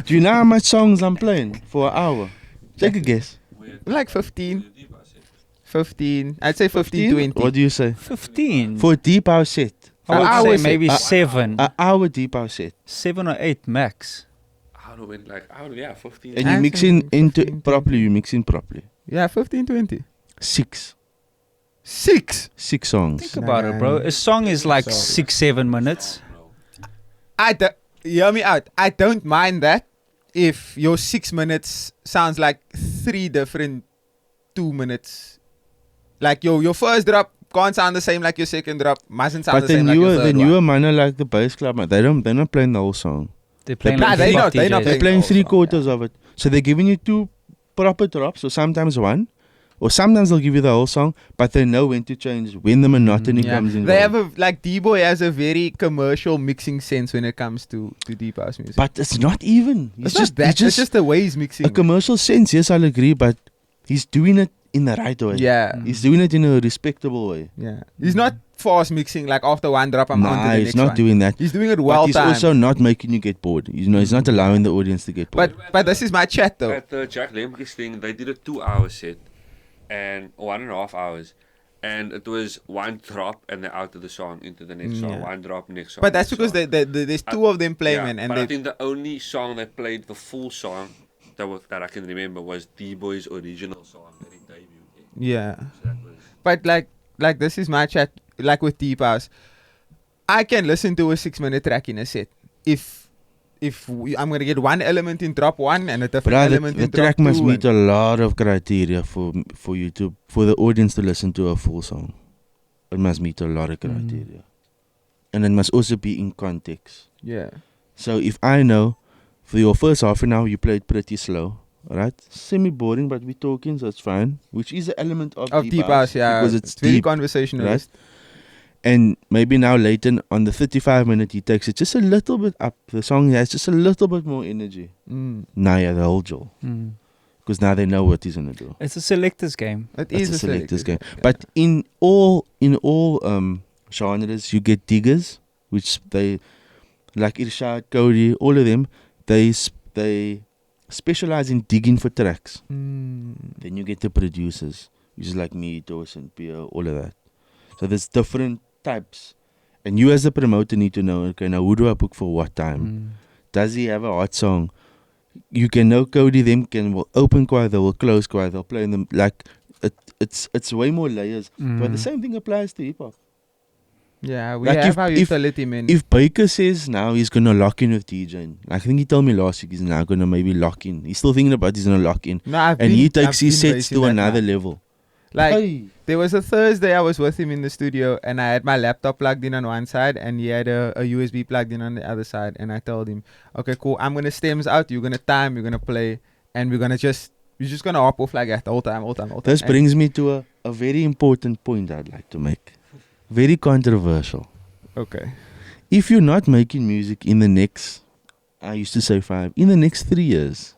Do you know how much songs I'm playing for an hour? Take a guess. Like 15. 15. I'd say 15, 20. What do you say? 15. For a deep house set. I would hour say set. maybe Uh, 7. An hour deep house set. 7 or 8 max. I don't know when, like, I don't know, yeah, 15. And you I mix think in 15, properly. You mix in properly. Yeah, 15, 20. 6 songs. Think about it, bro. A song is like 6-7 minutes. Hear me out. I don't mind that if your 6 minutes sounds like 3 different 2 minutes. Like your first drop can't sound the same like your second drop. Mustn't sound But the same like your third newer one. manner like the bass club, man, they're not playing the whole song. They're playing Nah, like they hip-hop not- they not DJs. They're Playing playing the whole 3 song, quarters of it. So they're giving you 2 proper drops, or sometimes 1. Or sometimes they'll give you the whole song, but they know when to change, when the monotony comes involved. They have like D-Boy has a very commercial mixing sense when it comes to deep house music. But it's not even. It's just the way he's mixing. a commercial sense, yes, I'll agree, but he's doing it in the right way. Yeah. He's doing it in a respectable way. Yeah. He's not fast mixing like after one drop I'm on to the next he's not one. doing that. He's doing it But well he's timed. also not making you get bored. He's not allowing the audience to get bored. But this is my chat though. At the Jack Lemke's thing, they did a 2-hour set and 1.5 hours. And it was one drop and they're out of the song into the next song. One drop, next song. But that's next because song. there's two of them playing, man. And but they, I think the only song they played the full song that I can remember was D-Boy's original song that he debuted in. yeah. So that was But like this is my chat. Like with deep house, I can listen to a 6-minute track in a set. If I'm gonna get one element in drop 1 and a different But element the in drop track 2. must meet a lot of criteria for the audience to listen to a full song. It must meet a lot of criteria. And it must also be in context. Yeah. So if I know for your first half an hour you played pretty slow, alright? Semi-boring, but we're talking, so it's fine. Which is an element of Deep house, yeah. Because it's very deep, conversationalist. right? And maybe now later on the 35-minute he takes it just a little bit up. The song has just a little bit more energy. Now yeah, the whole Joel. Because now they know what he's gonna do. It's a selector's game. It It's is a selector's game. Yeah. But in all genres, you get diggers, which they like Irshad, Cody, all of them. They specialize in digging for tracks. Then you get the producers, which is like me, Dawson, Pierre, all of that. So there's different types, and you as the promoter need to know. Okay, now who do I book for what time? Does he have a hot song? You can know Cody. Them will open choir, they will close choir, they'll play them like it's way more layers. But the same thing applies to hip hop. Yeah, we Like have if- our if- utility, man. If Baker says now he's gonna lock in with DJing, I think he told me last week he's now gonna maybe lock in. He's still thinking about he's gonna lock in, no, I've and been, he takes I've his been sets basing to that another now. level. Like Hey. there was a Thursday I was with him in the studio and I had my laptop plugged in on one side and he had a USB plugged in on the other side, and I told him, okay, cool, I'm gonna stems out, you're gonna time, you're gonna play, and we're just gonna hop off like that the whole time. This And brings me to a very important point I'd like to make. Very controversial. okay. If you're not making music in the next, I used to say 5, in the next 3 years,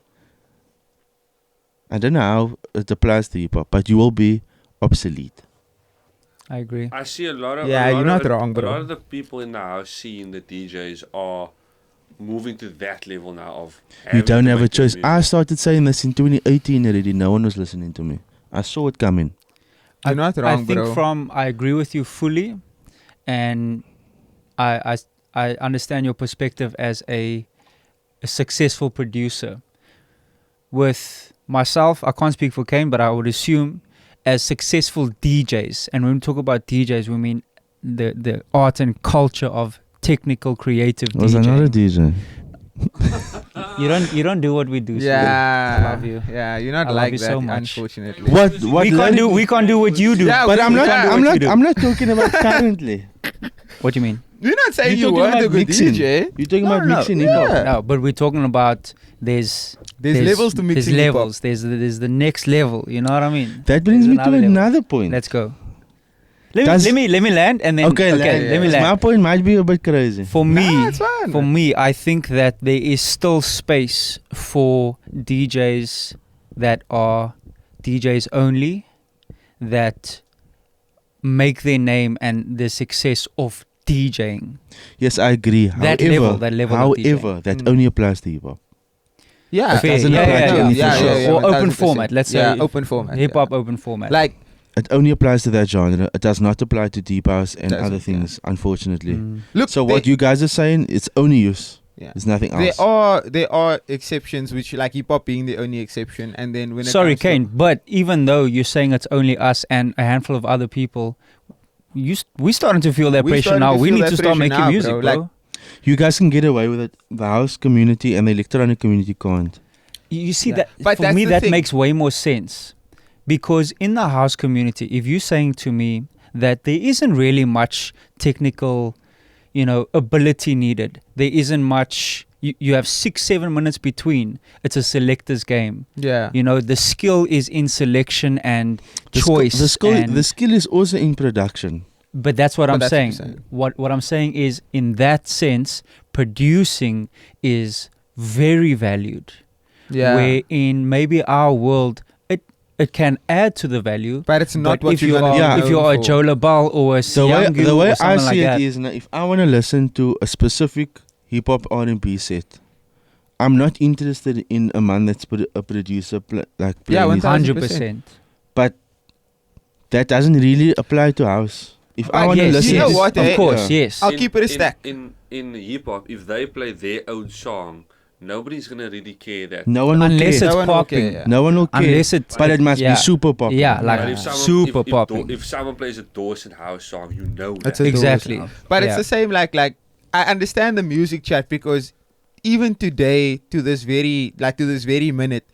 I don't know how it applies to hip hop, but you will be obsolete. I agree. I see a lot of Yeah, a lot you're of not it- wrong, A bro. lot of the people in the house scene, the DJs, are moving to that level now of You having don't to have a make their choice. I music. started saying this in 2018 already. No one was listening to me. I saw it coming. You're not wrong, I think bro. I agree with you fully, and I understand your perspective as a successful producer. With myself, I can't speak for Kane, but I would assume as successful DJs, and when we talk about DJs, we mean the art and culture of technical creative Was DJing. another DJ? You don't do what we do. Yeah, I love you. Yeah, you're not I love like you that, so much. unfortunately. What We can't do what you do. Yeah, But I'm not. Yeah, I'm what not. you do. I'm not talking about currently. What do you mean? You're not saying You're you talking weren't a about good mixing. DJ. You're talking No, about no, mixing yeah. hip hop. No, but we're talking about there's levels to mixing There's hip hop. levels. There's the next level. You know what I mean? That brings There's me to level. another point. Let's go. Does- Let me land and then Okay, let me land. My point might be a bit crazy. For me, Nah, it's fine. for me, I think that there is still space for DJs that are DJs only, that make their name and the success of DJing. Yes, I agree. That However, level of however, that Mm. only applies to hip hop. Yeah, It doesn't apply to anything else. Or open 1000%. format, let's Yeah, say open format. hip hop open format. Like, It only applies to that genre. It does not apply to deep house and Doesn't, other things, unfortunately. Mm. look, So what you guys are saying, it's only use. Yeah. There's nothing There else. are exceptions, which like hip hop being the only exception, and then when it Sorry, comes to- Kane, but even though you're saying it's only us and a handful of other people, we starting to feel that We pressure starting now. to We feel need that to start pressure making now, music, bro. bro. Like- You guys can get away with it. The house community and the electronic community can't. You see Yeah. that? But For that's me, the that thing. makes way more sense, because in the house community, if you're saying to me that there isn't really much technical, ability needed, there isn't much, you have 6-7 minutes between. It's a selector's game. Yeah. You know, the skill is in selection and choice. The skill is also in production. But that's what But I'm that's what you're saying. saying. What I'm saying is, in that sense, producing is very valued. Yeah. Where in maybe our world, it can add to the value. But it's not But what if you're you gonna are, be if you known are a for. Joe Labal or a The way Siangu or I something like see that, it is, now, if I want to listen to a specific hip hop R&B set, I'm not interested in a man that's a producer like Yeah, playing his- 100%. But that doesn't really apply to house. If I But want to yes, listen, you know yes, what, of eh? course, Yeah. yes. I'll keep it a stack. In hip hop, if they play their own song, nobody's gonna really care that. no one will Unless care. it's No one will popping. care, yeah. No one will care. Unless it's But it must yeah. be super popular. Yeah, like But if someone, super if, popping. If someone plays a Dawson House song, you know It's that. a Exactly. Dawson. But it's Yeah. the same like I understand the music chat, because even today to this very minute,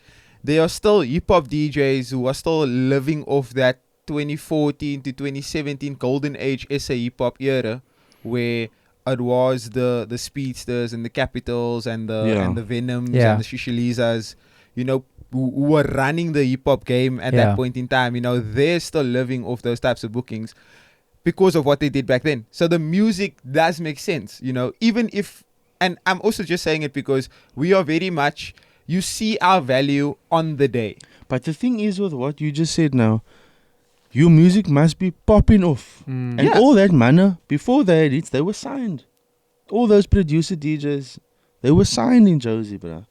there are still hip hop DJs who are still living off that 2014 to 2017 golden age SA hip hop era, where it was the Speedsters and the Capitals and the Venoms Yeah. and the Shishilizas, you know, who were running the hip hop game at Yeah. that point in time. You know, they're still living off those types of bookings because of what they did back then. So the music does make sense, you know, even if, and I'm also just saying it because we are very much, you see our value on the day. But the thing is, with what you just said now, your music must be popping off. Mm. And Yeah. all that manner, before they had hits, they were signed. All those producer DJs, they were signed in Josie, bro.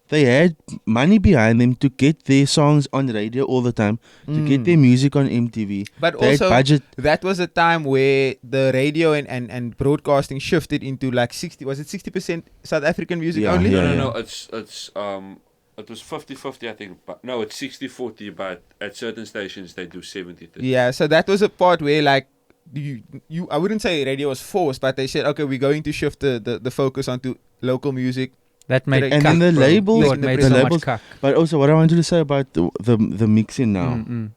They had money behind them to get their songs on radio all the time, to get their music on MTV. But They had also, budget. that was a time where the radio and broadcasting shifted into like 60% South African music Yeah, only? yeah. No, it's it was 50-50, I think, but no, it's 60-40, but at certain stations they do 70-30. Yeah, so that was a part where like you I wouldn't say radio was forced, but they said, okay, we're going to shift the focus onto local music. That made And then the bro. labels- Yo, it made the so labels- much cuck. But also, what I wanted to say about the mixing now. Mm-mm.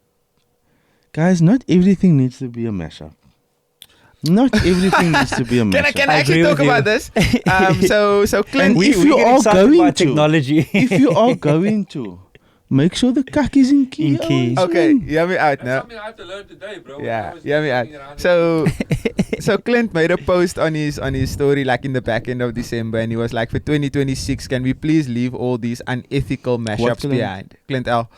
Guys, not everything needs to be a mashup. Not everything needs to be a mashup. Can I I actually agree talk with you. about this? So Clint, And if We you get are excited going about to- technology. If you are going to, make sure the cuck is in key. In key. always, okay, man. hear me out That's now. something I had to learn today, bro. when Yeah, I was hear me out. running around So Clint made a post on his story like in the back end of December, and he was like, for 2026, can we please leave all these unethical mashups Clint? behind? Clint L.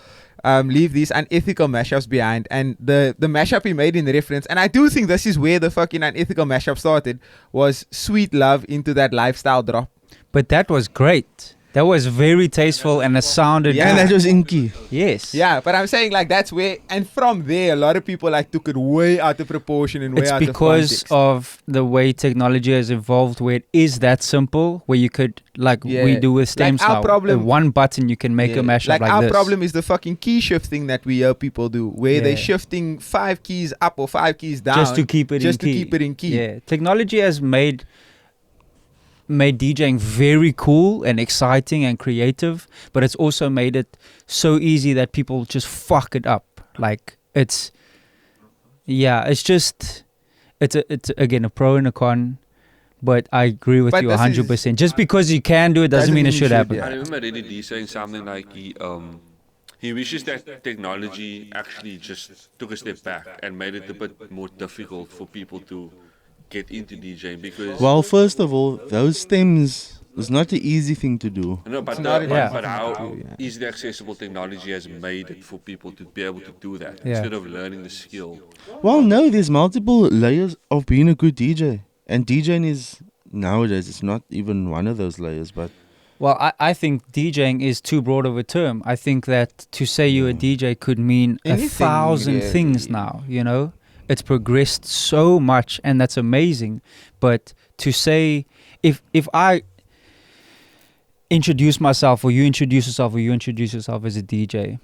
Leave these unethical mashups behind. And the mashup he made in the reference, and I do think this is where the fucking unethical mashup started, was Sweet Love into that lifestyle drop. But that was great. That was very tasteful and it sounded Yeah. And good. that was in key. Yes. Yeah, but I'm saying like that's where, and from there, a lot of people like took it way out of proportion and way It's out because of context. of the way technology has evolved, where it is that simple, where you could, like we Yeah. do with stems Like our now, problem- one button you can make a mashup like our this. problem is the fucking key shifting that we hear people do, where they're Yeah. shifting 5 keys up or 5 keys down just to keep it just in to key. keep it in key. Yeah, technology has made DJing very cool and exciting and creative, but it's also made it so easy that people just fuck it up. Like it's just it's again a pro and a con. But I agree with But you this 100%. Just because you can do it doesn't mean it should happen. yeah. I remember Reddy D saying something like he wishes that technology actually just took a step back and made it a bit more difficult for people to get into DJing because Well, first of all, those stems is not an easy thing to do. no, but, It's not Yeah. but how easy, yeah. easily accessible technology has made it for people to be able to do that Yeah. instead of learning the skill. Well, no, there's multiple layers of being a good DJ. And DJing is, nowadays, it's not even one of those layers, but Well, I think DJing is too broad of a term. I think that to say you're a DJ could mean Anything, 1,000 really. things now, you know? It's progressed so much and that's amazing. But to say, if I introduce myself or you introduce yourself or you introduce yourself as a DJ,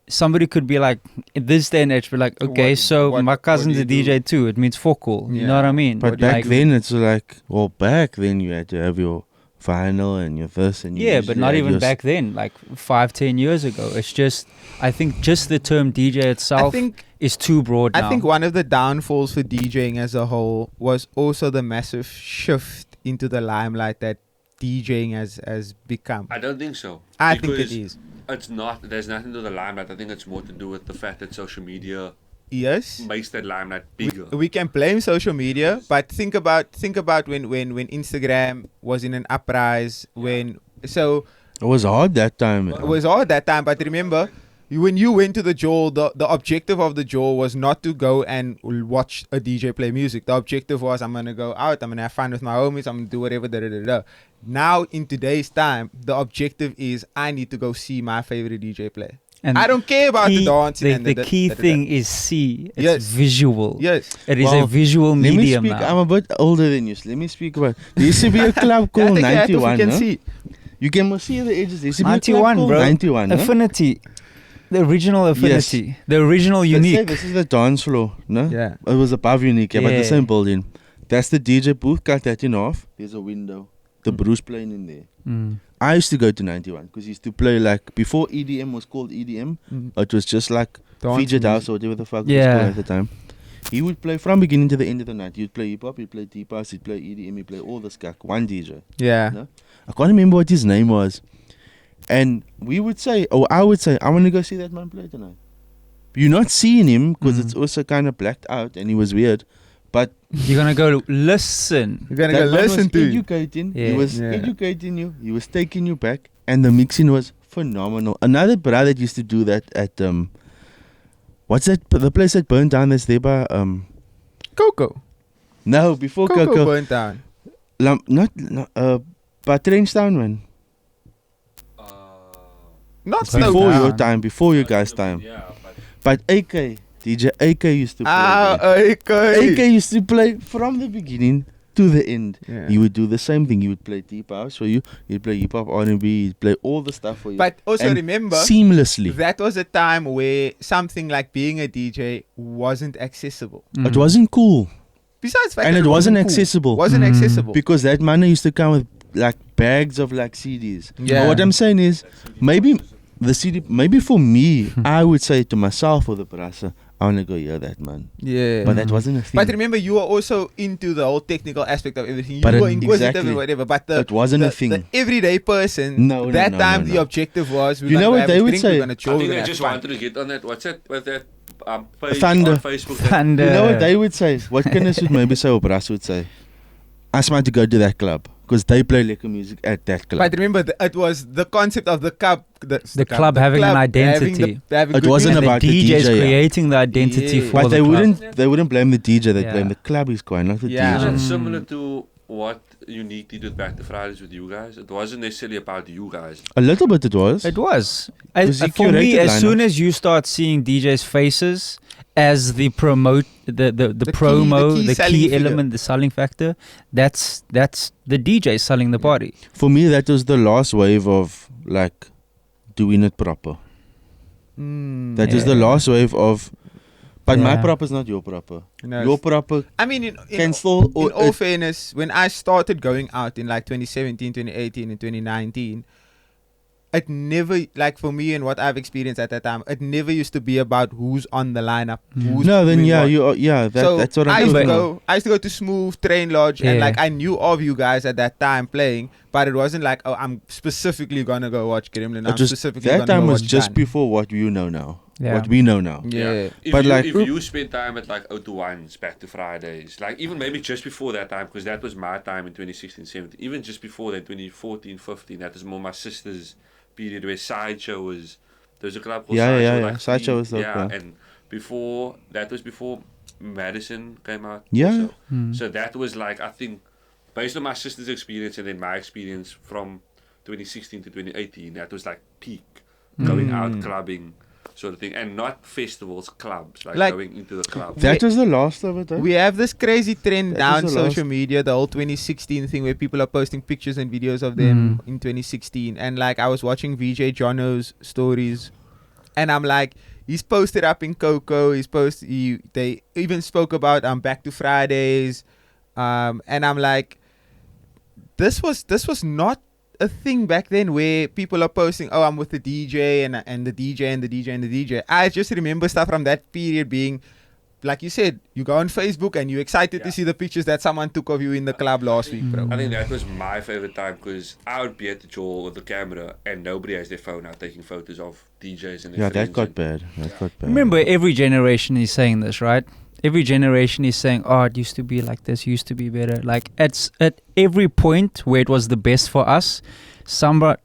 somebody could be like, in this day and age, be like, okay, What- my what cousin's do a you DJ too. It means focal. You Yeah. know what I mean? but back like, then it's like, well, back then you had to have your vinyl and your this and you yeah, but usually not had even your back then, like 5-10 years ago. It's just, I think just the term DJ itself is too broad now. I think one of the downfalls for DJing as a whole was also the massive shift into the limelight that DJing has become? I don't think so. I think it Because is. It's not. There's nothing to the limelight. I think it's more to do with the fact that social media Yes. makes that limelight bigger. We can blame social media, but think about when Instagram was in an uprise, so It was hard that time. it was all that time. But remember, when you went to the jail, the objective of the jail was not to go and watch a DJ play music. The objective was, I'm gonna go out, I'm gonna have fun with my homies, I'm gonna do whatever. Da, da, da, da. Now in today's time, the objective is I need to go see my favorite DJ play. And I don't care about the dancing. And the key thing is it's Yes. visual. Yes. It is Well, a visual Let me medium speak. now. I'm a bit older than you. So let me speak about. There used to be a club called I think you 91. can no? see. You can see the edges. There used to be a 91, club called bro. 91. no? Affinity. The original Affinity. The original Let's say Unique. this is the dance floor. No. Yeah. It was above Unique, but the Yeah. same building. That's the DJ booth. Cut that in half. There's a window. The Bruce playing in there. Mm. I used to go to 91 because he used to play like before EDM was called EDM. It was just like Dance featured music. house or whatever the fuck it was Yeah. called at the time. He would play from beginning to the end of the night. He'd play hip hop, he'd play deep house, he'd play EDM, he'd play all the skak. One DJ. Yeah. No? I can't remember what his name was. And we would say, or I would say, I want to go see that man play tonight. You're not seeing him because it's also kind of blacked out and he was weird. But You're gonna go listen. You're gonna that go man listen was to you. educating. He Yeah. was Yeah. educating you. He was taking you back. And the mixing was phenomenal. Another brother used to do that at what's that? The place that burned down that's there by Coco. no, before Coco Coco. burnt down. By Trenchtown, man. Not Burnt slow Before down. your time, before your guys' time. Yeah, but But AK, DJ AK used to play. Ah, there. okay. AK used to play from the beginning to the end. Yeah. He would do the same thing. He would play deep house for you. He'd play hip hop, R&B. He'd play all the stuff for you. But also And remember, seamlessly. that was a time where something like being a DJ wasn't accessible. It wasn't cool Besides, the fact and that it wasn't cool. accessible Wasn't Mm. accessible. because that money used to come with like bags of like CDs. Yeah. But what I'm saying is, maybe the CD, maybe for me, I would say to myself or the brasa, I want to go hear that, man. Yeah. But that wasn't a thing. But remember, you were also into the whole technical aspect of everything. You But were it- inquisitive exactly. and whatever. But It wasn't the, a thing. The everyday person, No, that no, time no, the no. objective was, we're You gonna know go what have a they would drink, say? We're gonna chill, I we're think gonna I have just fun. wanted to get on that. What's that? With that page Thunder. on Facebook? That, Thunder. You know what they would say? What Kenneth would maybe say or Bras would say? I just want to go to that club because they play liquor music at that club. But remember, it was the concept of the club, The club having an identity. having It good wasn't music. about the the DJs DJ, yeah. creating the identity Yeah. for But the club. they wouldn't blame the DJ. They'd Yeah. blame the club is going, not the Yeah. DJ. Isn't it Mm. similar to what Unique did with Back to Fridays with you guys? It wasn't necessarily about you guys. A little bit it was. It was. Was he For me, curated as soon lineup? as you start seeing DJs' faces as the promo, key the selling key figure. element, the selling factor, that's the DJ selling the party. For me, that was the last wave of like doing it proper. That is the Yeah. last wave of. But my Yeah. proper is not your proper. No, Your proper I mean, in can still. in all fairness, when I started going out in like 2017, 2018, and 2019, it never, like for me and what I've experienced at that time, it never used to be about who's on the lineup. Who's no, then doing yeah, what. you are, yeah. That, So that's what I I'm used to talking about. go. I used to go to Smooth, Train Lodge, and Yeah. like I knew of you guys at that time playing, but it wasn't like, oh, I'm specifically gonna go watch Gremlin. I'm It just, specifically that gonna time go was watch just Gun. before what you know now. Yeah. What we know now. Yeah. If But you, like- if you spend time at like 021s, Back to Fridays, like even maybe just before that time, because that was my time in 2016, 17, even just before that, 2014, 15, that was more my sister's period where Sideshow was, there was a club called Yeah, Sideshow. yeah, yeah. like Sideshow was dope, yeah, yeah. and before, that was before Madison came out. Yeah. also. Mm. So that was like, I think, based on my sister's experience and then my experience from 2016 to 2018, that was like peak. Going out clubbing sort of thing. And not festivals, clubs. Like going into the club. That was the last of it. Eh? We have this crazy trend That down was the social media, the whole 2016 thing where people are posting pictures and videos of them in 2016. And like I was watching VJ Jono's stories and I'm like, he's posted up in Coco, they even spoke about Back to Fridays. And I'm like, this was not a thing back then where people are posting, oh, I'm with the DJ and the DJ and the DJ and the DJ. I just remember stuff from that period being, like you said, you go on Facebook and you're excited to Yeah. see the pictures that someone took of you in the club last week, bro. I think that was my favorite time because I would be at the jaw with the camera and nobody has their phone out taking photos of DJs and their Yeah, that friends got and- bad. That got bad. Remember, every generation is saying this, right? Every generation is saying, "Oh, it used to be like this. Used to be better." Like at every point where it was the best for us,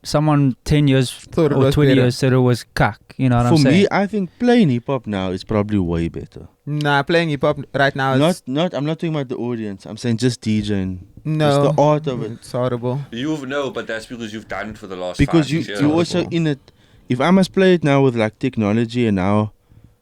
someone 10 years Thought it or was 20 better. years said it was cuck. You know what For I'm saying? me, I think playing hip hop now is probably way better. Nah, playing hip hop right now is I'm not talking about the audience. I'm saying just DJing. no. It's the art of it. It's horrible. but that's because you've done it for the last Because 5, you 6 years. you also in it. If I must play it now with like technology and now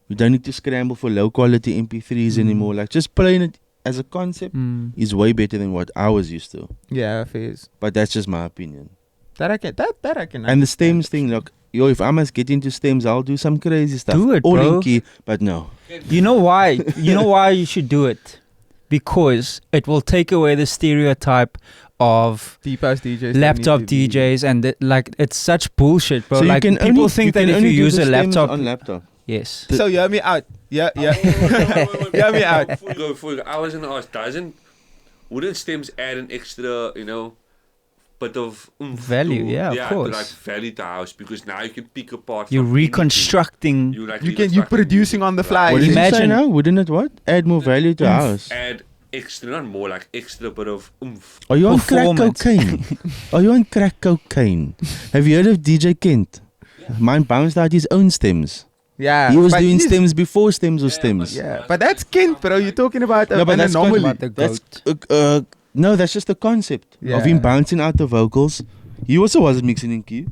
you don't need to scramble for low quality MP3s anymore. Like just playing it as a concept Mm. is way better than what I was used to. Yeah, phase. But that's just my opinion. That I can. That I can. And the stems thing, look, yo, if I must get into stems, I'll do some crazy stuff. Do it, all bro. in key, but no. You know why? You know why you should do it? Because it will take away the stereotype of Deep house DJs. laptop DJs and like it's such bullshit, bro. So like people think that if you use a laptop, on laptop, yes. So hear me out. Yeah. Wait, Hear me out. Before you go, I was going to ask, wouldn't stems add an extra, bit of oomph Value, to, yeah, of to course. like value to house because now you can pick apart. You're from anything. reconstructing. You like You reconstructing producing music, on the right? fly. what did you say Imagine- now? Wouldn't it what? Add more value to ours. Add extra, not more, like extra bit of oomph. Are you on crack Performance. cocaine? Are you on crack cocaine? Have you heard of DJ Kent? Mine bounced out his own stems. Yeah. He was but doing he's- stems before stems was stems. Yeah, but that's Kent, bro. You're talking about Yeah, but an that's anomaly. about the That's goat. no, that's just the concept of Yeah. him bouncing out the vocals. He also wasn't mixing in key,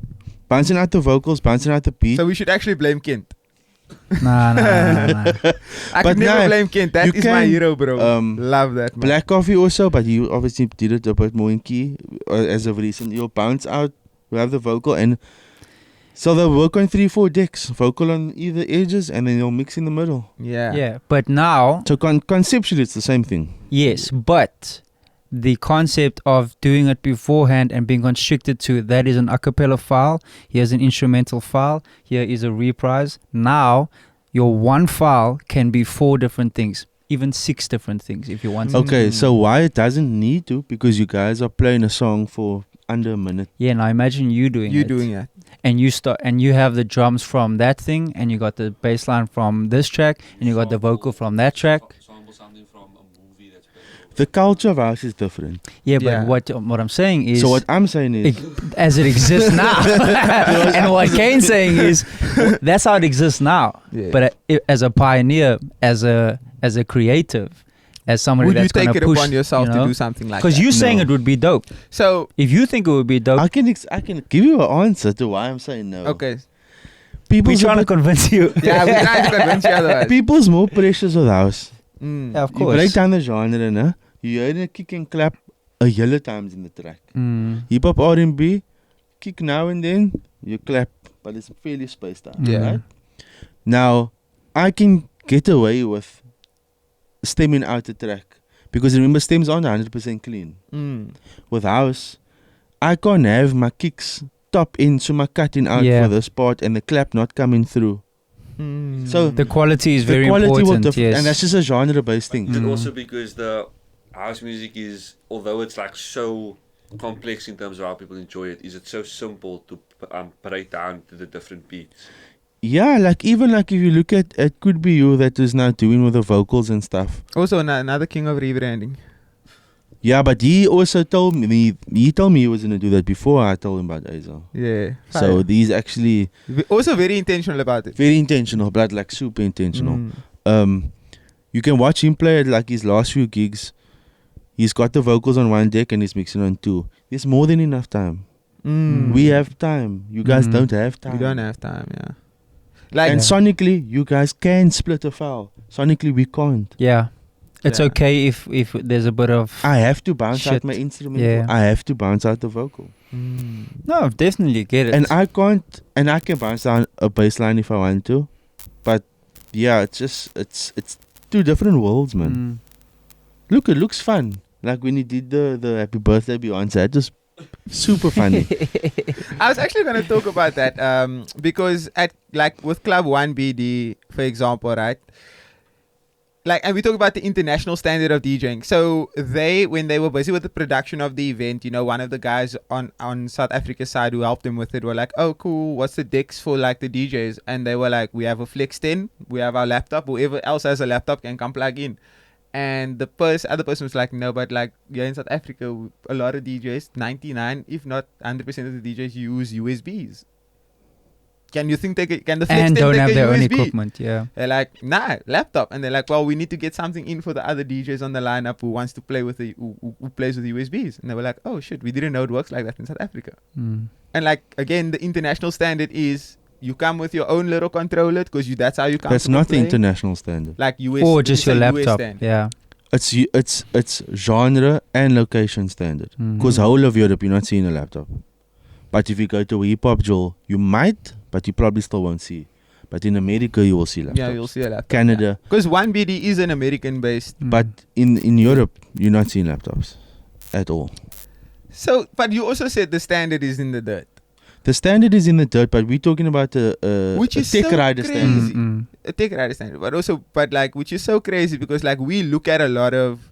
bouncing out the vocals, bouncing out the beat. So we should actually blame Kent. Nah. I But could never nah, blame Kent. That you is my can, hero, bro. um, Love that, man. Black Coffee also, but he obviously did it a bit more in key as of recent. You'll bounce out, you have the vocal, and so they'll work on 3-4 decks, vocal on either edges, and then they'll mix in the middle. Yeah. Yeah, but now, So conceptually, it's the same thing. yes, but the concept of doing it beforehand and being constricted to that is an a cappella file, here's an instrumental file, here is a reprise. Now, your one file can be 4 different things, even 6 different things if you want to. Okay, so why it doesn't need to? Because you guys are playing a song for under a minute. Yeah, now imagine you doing You it. doing it. And you start, and you have the drums from that thing, and you got the bass line from this track, and you got the vocal from that track. Sample something from a movie that's played. The culture of house is different. Yeah, but Yeah. what I'm saying is, So what I'm saying is, as it exists now, and what Kane's saying is, that's how it exists now. Yeah. But as a pioneer, as a creative, as somebody Would you that's take gonna it push, upon yourself you to know? do something like Because that? you saying No. it would be dope. So, If you think it would be dope, I can give you an answer to why I'm saying no. okay. we're People's trying to a bit- convince you. Yeah, we're trying to convince you otherwise. people's more precious with house. Mm. Yeah, of You break course. down the genre, né? You hear a kick and clap a yellow times in the track. Mm. Hip hop R&B, kick now and then, you clap, but it's fairly spaced out. Yeah. Right? Now, I can get away with stemming out the track because remember, stems aren't 100% clean. Mm. With house, I can't have my kicks top in, so my cutting out Yeah. for this part and the clap not coming through. Mm. So The quality is the very quality will important. differ, Yes. and that's just a genre-based thing. Is it Mm. also because the house music is, although it's like so complex in terms of how people enjoy it, is it so simple to break down to the different beats? Yeah, like even like if you look at it, could be you that is now doing with the vocals and stuff. Also, another king of rebranding. Yeah, but he also told me he was gonna do that before I told him about Aizo. Yeah. So Fire. he's actually Also very intentional about it. very intentional, but like super intentional. Mm. You can watch him play at like his last few gigs. He's got the vocals on one deck and he's mixing on 2. There's more than enough time. Mm. We have time. You guys Mm. don't have time. We don't have time, yeah. Like, And sonically, you guys can split a file. Sonically, we can't. Yeah. It's Yeah. okay if there's a bit of I have to bounce out Shit. my instrument. Yeah. I have to bounce out the vocal. mm. no, definitely get it. And I can't, and I can bounce down a bass line if I want to. But yeah, it's 2 different worlds, man. Mm. Look, it looks fun. Like when he did the Happy Birthday Beyonce, it was super funny. I was actually going to talk about that because at like with Club 1BD, for example, right? like, and we talk about the international standard of DJing. So when they were busy with the production of the event, you know, one of the guys on South Africa's side who helped them with it were like, oh, cool, what's the decks for like the DJs? And they were like, we have a Flex 10, we have our laptop, whoever else has a laptop can come plug in. And the other person was like, no, but like, yeah, in South Africa, a lot of DJs, 99, if not 100% of the DJs use USBs. Can you think can the Flex 10 And don't take have a their own USB? equipment, yeah. They're like, nah, laptop. And they're like, well, we need to get something in for the other DJs on the lineup who wants to play with who plays with USBs. And they were like, oh shit, we didn't know it works like that in South Africa. Mm. And like, again, the international standard is you come with your own little controller because that's how you come. That's not the international standard. Like US Or just your US laptop, standard. yeah. It's genre and location standard. Mhm. Because whole of Europe, you're not seeing a laptop. But if you go to a hip hop jewel, you might, but you probably still won't see. But in America, you will see laptops. Yeah, you'll see a laptop. Canada. Because 1BD is an American-based. Mm. But in Europe, you're not seeing laptops at all. So, but you also said the standard is in the dirt. The standard is in the dirt, but we're talking about a Which is tech so rider crazy. standard. Mm-mm. A tech rider standard, but like, which is so crazy because like we look at a lot of,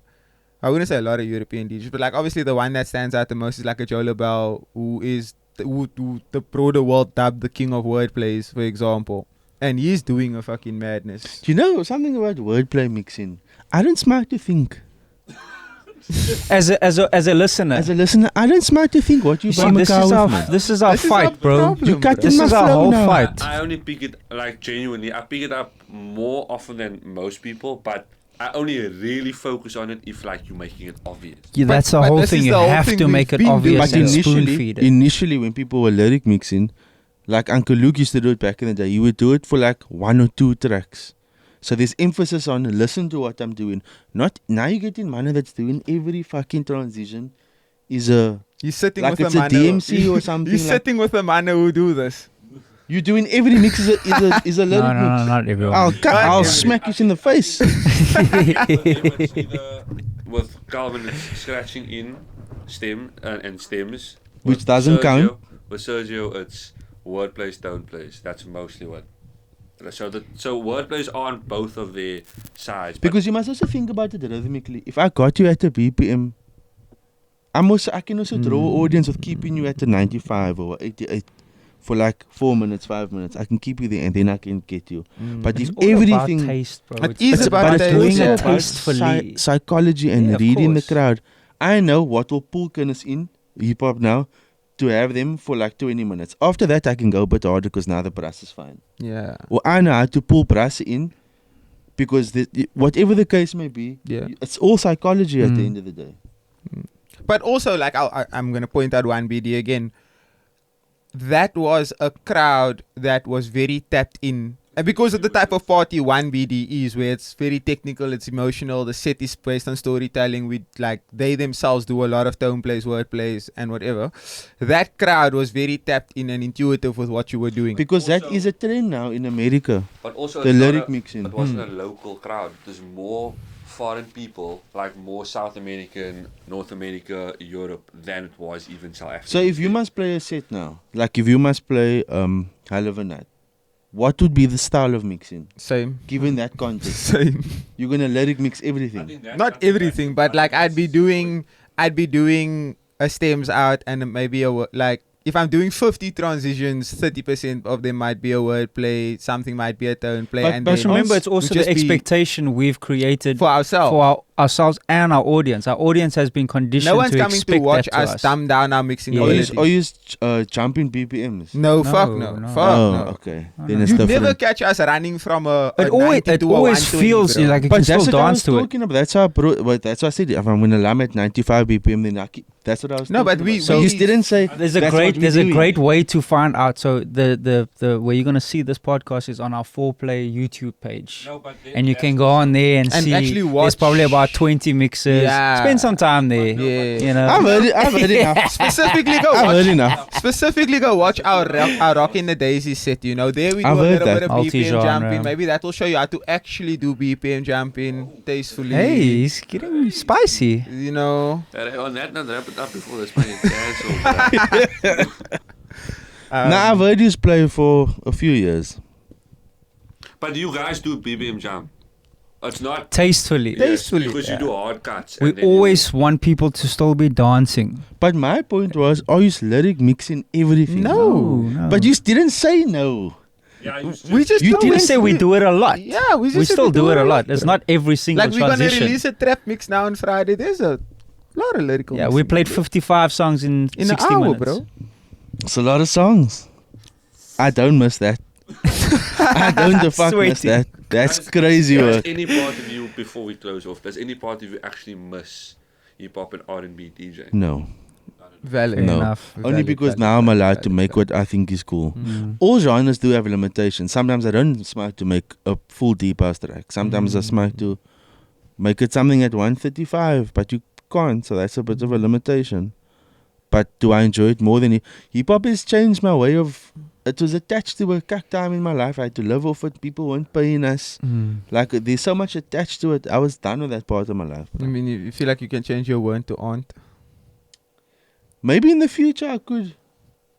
I wouldn't say a lot of European DJs, but like obviously the one that stands out the most is like a Joe LaBelle, who is who the broader world dubbed the king of wordplays, for example, and he's doing a fucking madness. Do you know something about wordplay mixing? I don't smart to think. As a listener, As a listener, I don't smart to think what you see, this is our This is fight, our bro. problem, You cut bro. in This my is our flow whole now. fight. I only pick it, like, genuinely, I pick it up more often than most people, but I only really focus on it if, like, you're making it obvious. Yeah, that's the but whole this thing. is You the whole have thing to we've make it been obvious doing. But and spoon initially, feed it. initially, when people were lyric mixing, like Uncle Luke used to do it back in the day, he would do it for like 1 or 2 tracks. So there's emphasis on listen to what I'm doing. Not now you get in manner that's doing every fucking transition is a He's sitting like with it's a a man DMC or something. He's like, sitting with a man who do this. you're doing every mix is a lyric No, mix. not everyone. I'll smack you in the face. It's either with Calvin scratching in stem and stems. Which With doesn't count. With Sergio, it's word plays, tone plays. That's mostly what. So word plays are on both of their sides. but Because you must also think about it rhythmically. If I got you at a BPM, I can also draw an audience with keeping you at a 95 or 88 for like 4 minutes, 5 minutes. I can keep you there and then I can get you. But It's if all about everything, taste, bro. It It's is it's about but taste. it's doing also it about tastefully. psychology and Yeah, of reading the course. crowd. I know what will pull Kenneth in hip hop now to have them for like 20 minutes. After that, I can go a bit harder because now the brass is fine. Yeah. Or I know how to pull brass in because whatever the case may be, Yeah. it's all psychology at the Mm. end of the day. But also, like, I'm going to point out 1BD again. That was a crowd that was very tapped in. And because of the type of party 1BD is, where it's very technical, it's emotional, the set is based on storytelling, they themselves do a lot of tone plays, word plays, and whatever. That crowd was very tapped in and intuitive with what you were doing. Because that Also- is a trend now in America. But also The it's not lyric a- mixing. It wasn't a local crowd. There's more foreign people, like more South American, North America, Europe, than it was even South Africa. So if you must play a set now, like if you must play Hell of a Night, what would be the style of mixing? Same. Given that context, Same. you're gonna lyric mix I everything. think that's Not something everything, but like I'd be doing a stems out and maybe like if I'm doing 50 transitions, 30% of them might be a word play, something might be a tone play, But- and but But then remember, it's also just the be- expectation we've created for ourselves. for ourselves and our audience. Our audience has been conditioned No one's to coming expect to watch that to us us. dumb down our mixing Yeah. abilities. Or you jumping BPMs? No, No, fuck no. no. Fuck Oh, no. okay. No, Then no. it's You different. never catch us running from a It always, 90 to a 120, feels bro. like you But can still that's what I was dance to it. talking about. That's why I said if I'm gonna lamb at 95 BPM, then that's what I was. No, but talking we- about. So we- you didn't say There's that's what we're a doing. great way to find out. So the where you're gonna see this podcast is on our Foreplay YouTube page, No, but then and you that's can go on there and And see. actually There's watch- probably about 20 mixes. Yeah. Spend some time there. Yeah. You know. I've heard enough. Specifically go I've watch heard enough. Specifically, go watch our Rock in the Daisy set. You know, there we do I've a heard little that. bit of BPM Multi-genre. jumping. Maybe that will show you how to actually do BPM jumping tastefully. Hey, he's getting spicy. You know. On that note, wrap it up before this playing cancelled. Now I've heard you play for a few years. But you guys do BBM jump. It's not Tastefully. Tastefully, because yeah. you do hard cuts. We and then you- always want people to still be dancing. But my point was, are you lyric mixing everything? No. But you didn't say no. Yeah, We just You don't didn't went say we with- do it a lot. Yeah, we just We said still do it a lot. bro. It's not every single Like we're gonna transition. release a trap mix now on Friday. There's a lot of lyrical. Yeah, we mixing, played bro. 55 songs in in an 60 hour, minutes. bro. It's a lot of songs. I don't miss that. I don't the fuck miss Sweating. that. That's crazy Does work. any part of you, before we close off, does any part of you actually miss hip hop and R&B DJ? No. Valid. Fair No. enough. Only because now I'm allowed to make what I think is cool. Mm. All genres do have limitations. Sometimes I don't smoke to make a full deep house track. Sometimes I smoke to make it something at 135, but you can't, so that's a bit of a limitation. But do I enjoy it more than hip hop has changed my way of. It was attached to a cack time in my life. I had to live off it. People weren't paying us. Like there's so much attached to it. I was done with that part of my life. I mean, you feel like you can change your word to aunt. Maybe in the future I could.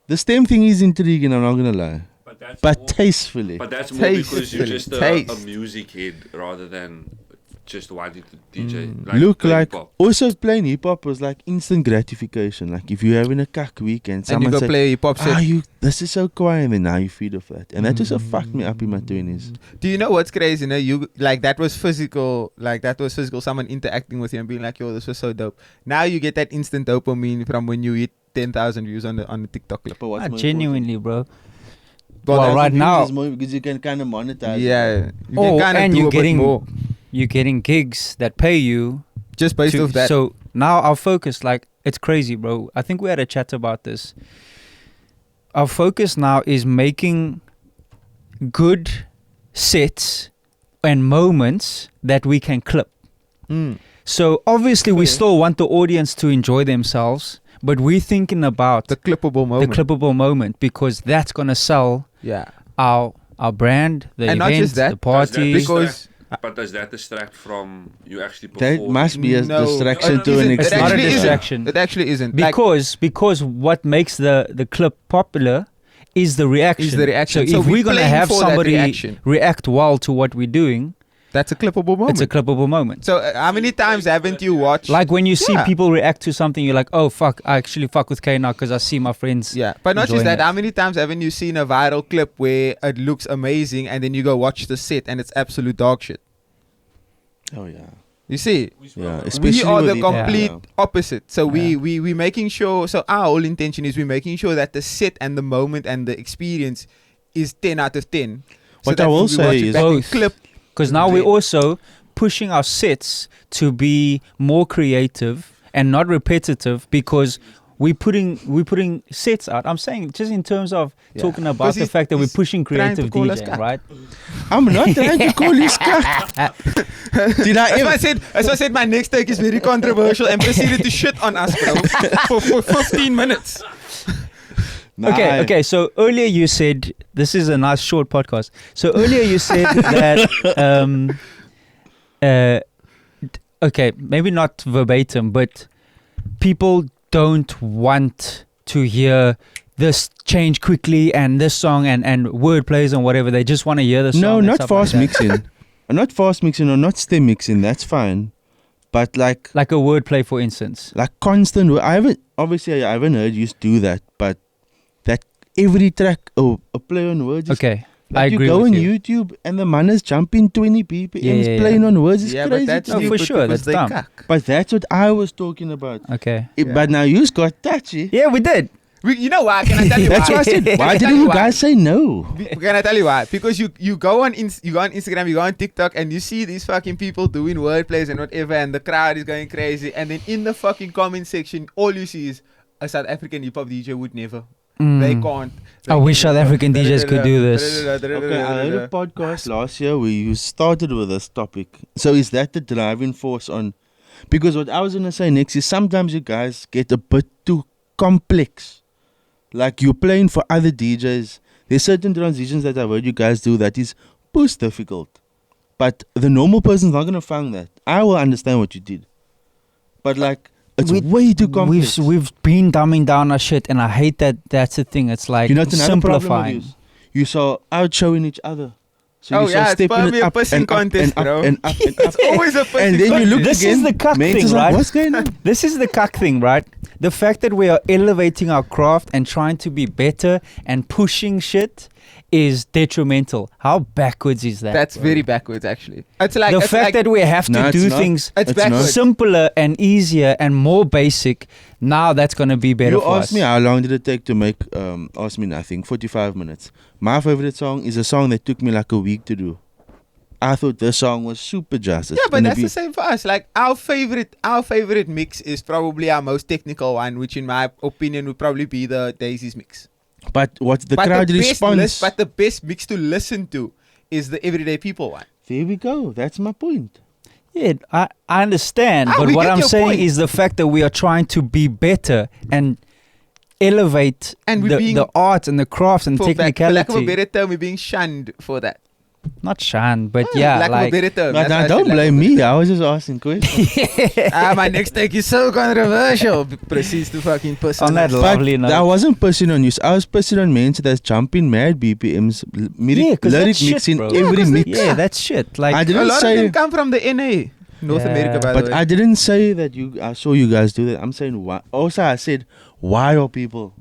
The stem thing is intriguing. I'm not gonna lie, But that's but more, tastefully. but that's more because you're Tastefully. just a Taste. music head rather than just wanting to DJ. Look play like hip-hop. also playing hip hop was like instant gratification. Like if you're having a cack weekend, And you someone go said, play a hip hop set. this is so quiet, and then now you feed off that, and that just fucked me up in my 20s. Do you know what's crazy? No, you like that was physical. Like that was physical. Someone interacting with you and being like, "Yo, this was so dope." Now you get that instant dopamine from when you hit 10,000 views on the TikTok clip. But what's more Genuinely, bro. important? Well, right Views now- is more because you can kind of monetize. Yeah, you Oh, can kind of and do you're a bit getting- more You're getting gigs that pay you. just based off that. So now our focus, like, it's crazy, bro. I think we had a chat about this. Our focus now is making good sets and moments that we can clip. So obviously we Fair. still want the audience to enjoy themselves, but we're thinking about the clippable moment. the clippable moment because that's gonna sell yeah, our brand, the And not event, just that, the party. because But does that distract from you actually That performing? must be a No, distraction it to an isn't. It's It extent. not a actually isn't. distraction. it actually isn't. Like, Because what makes the clip popular is the reaction. Is the reaction. So, So if we're we're gonna playing have for that somebody reaction. react well to what we're doing, that's a clippable moment. it's a clippable moment. so how many times haven't you watched? Like when you see Yeah. people react to something, you're like, oh fuck, I actually fuck with Kwena because I see my friends. Yeah, but not just enjoying that. it. How many times haven't you seen a viral clip where it looks amazing and then you go watch the set and it's absolute dog shit? Oh yeah, You see, yeah. we Especially are with the hip hop, complete yeah. opposite. So Yeah. we making sure. So our whole intention is we're making sure that the set and the moment and the experience is 10 out of 10. So What that I will when we say watch it is- back in Both. clip. Because now we're Great. also pushing our sets to be more creative and not repetitive because we're putting sets out. I'm saying just in terms of Yeah. talking about 'Cause the he's- fact that we're he's pushing trying to creative call us DJing, cat. right? I'm not trying to call you scat. Did I That's why I ever? said. That's why I said my next take is very controversial and proceeded to shit on us, bro, for 15 minutes. Nah, Okay. So earlier you said this is a nice short podcast. So earlier you said that okay, maybe not verbatim, but people don't want to hear this change quickly and this song and word plays and whatever. They just want to hear the song. No, and not stuff like fast that. mixing. Not fast mixing or not stem mixing. That's fine, but like Like a word play, for instance. constant. I haven't heard you do that, but that every track a play on words. Is, Okay, like I you agree go with on you. YouTube and the man is jumping 20 BPMs Yeah. playing on words. It's Yeah, crazy. but that's to me. No, for stupid sure, because that's they dumb. cuck. But that's what I was talking about. Okay. Yeah. But now you got touchy. Yeah, we did. You know why? Can I tell you That's why? why I said, Can why I tell didn't you why? guys say no? Can I tell you why? Because you go on you go on Instagram, you go on TikTok, and you see these fucking people doing wordplays and whatever, and the crowd is going crazy. And then in the fucking comment section, all you see is a South African hip hop DJ would never. They can't. I wish South African DJs could do this. Okay, I heard a podcast last year where you started with this topic. So is that the driving force on? Because what I was gonna say next is sometimes you guys get a bit too complex. Like you're playing for other DJs. There's certain transitions that I've heard you guys do that is most difficult. But the normal person's not gonna find that. I will understand what you did. But like it's way too complex. We've been dumbing down our shit, and I hate that. That's the thing. It's like You know, it's another problem simplifying. with you. You saw outshowing each other. So Oh, you start yeah, it's stepping probably it a up pissing and up contest, and bro. up and up and up. It's always a pissing And then you look This again. is the cuck Men's thing, is like, right? what's going on? This is the cuck thing, right? The fact that we are elevating our craft and trying to be better and pushing shit is detrimental. How backwards is that? That's bro? very backwards, actually. It's like the it's fact like, that we have No, to it's do not. things it's It's not. backwards. simpler and easier and more basic. Now that's gonna be better You for asked us. me how long did it take to make Ask Me Nothing, 45 minutes. My favorite song is a song that took me like a week to do. I thought this song was super just. It's Yeah, but gonna that's be, the same for us. Like our favorite mix is probably our most technical one, which in my opinion would probably be the Daisy's mix. But what's the But crowd the best response? but the best mix to listen to is the Everyday People one. There we go. That's my point. Yeah, I understand, Ah, but we what get I'm your saying point. is the fact that we are trying to be better and elevate And we're being- the art and the crafts and For lack of a technicality. better term, we're being shunned for that. Not shunned, but yeah, lack like of a better term. But That's why I don't said lack blame of a me. better I was just asking questions. my next take is so controversial. Proceeds to fucking piss On on that us. lovely But note. I wasn't pissing on you. I was pissing on men that's jumping mad BPMs, Yeah, 'cause lyric that's shit, mixing bro. every 'cause they- mix. yeah, that's shit. Like I A didn't lot of say, them come from the NA, North Yeah. America, by the but way. I didn't say that I saw you guys do that. I'm saying why. Also, I said, why are people?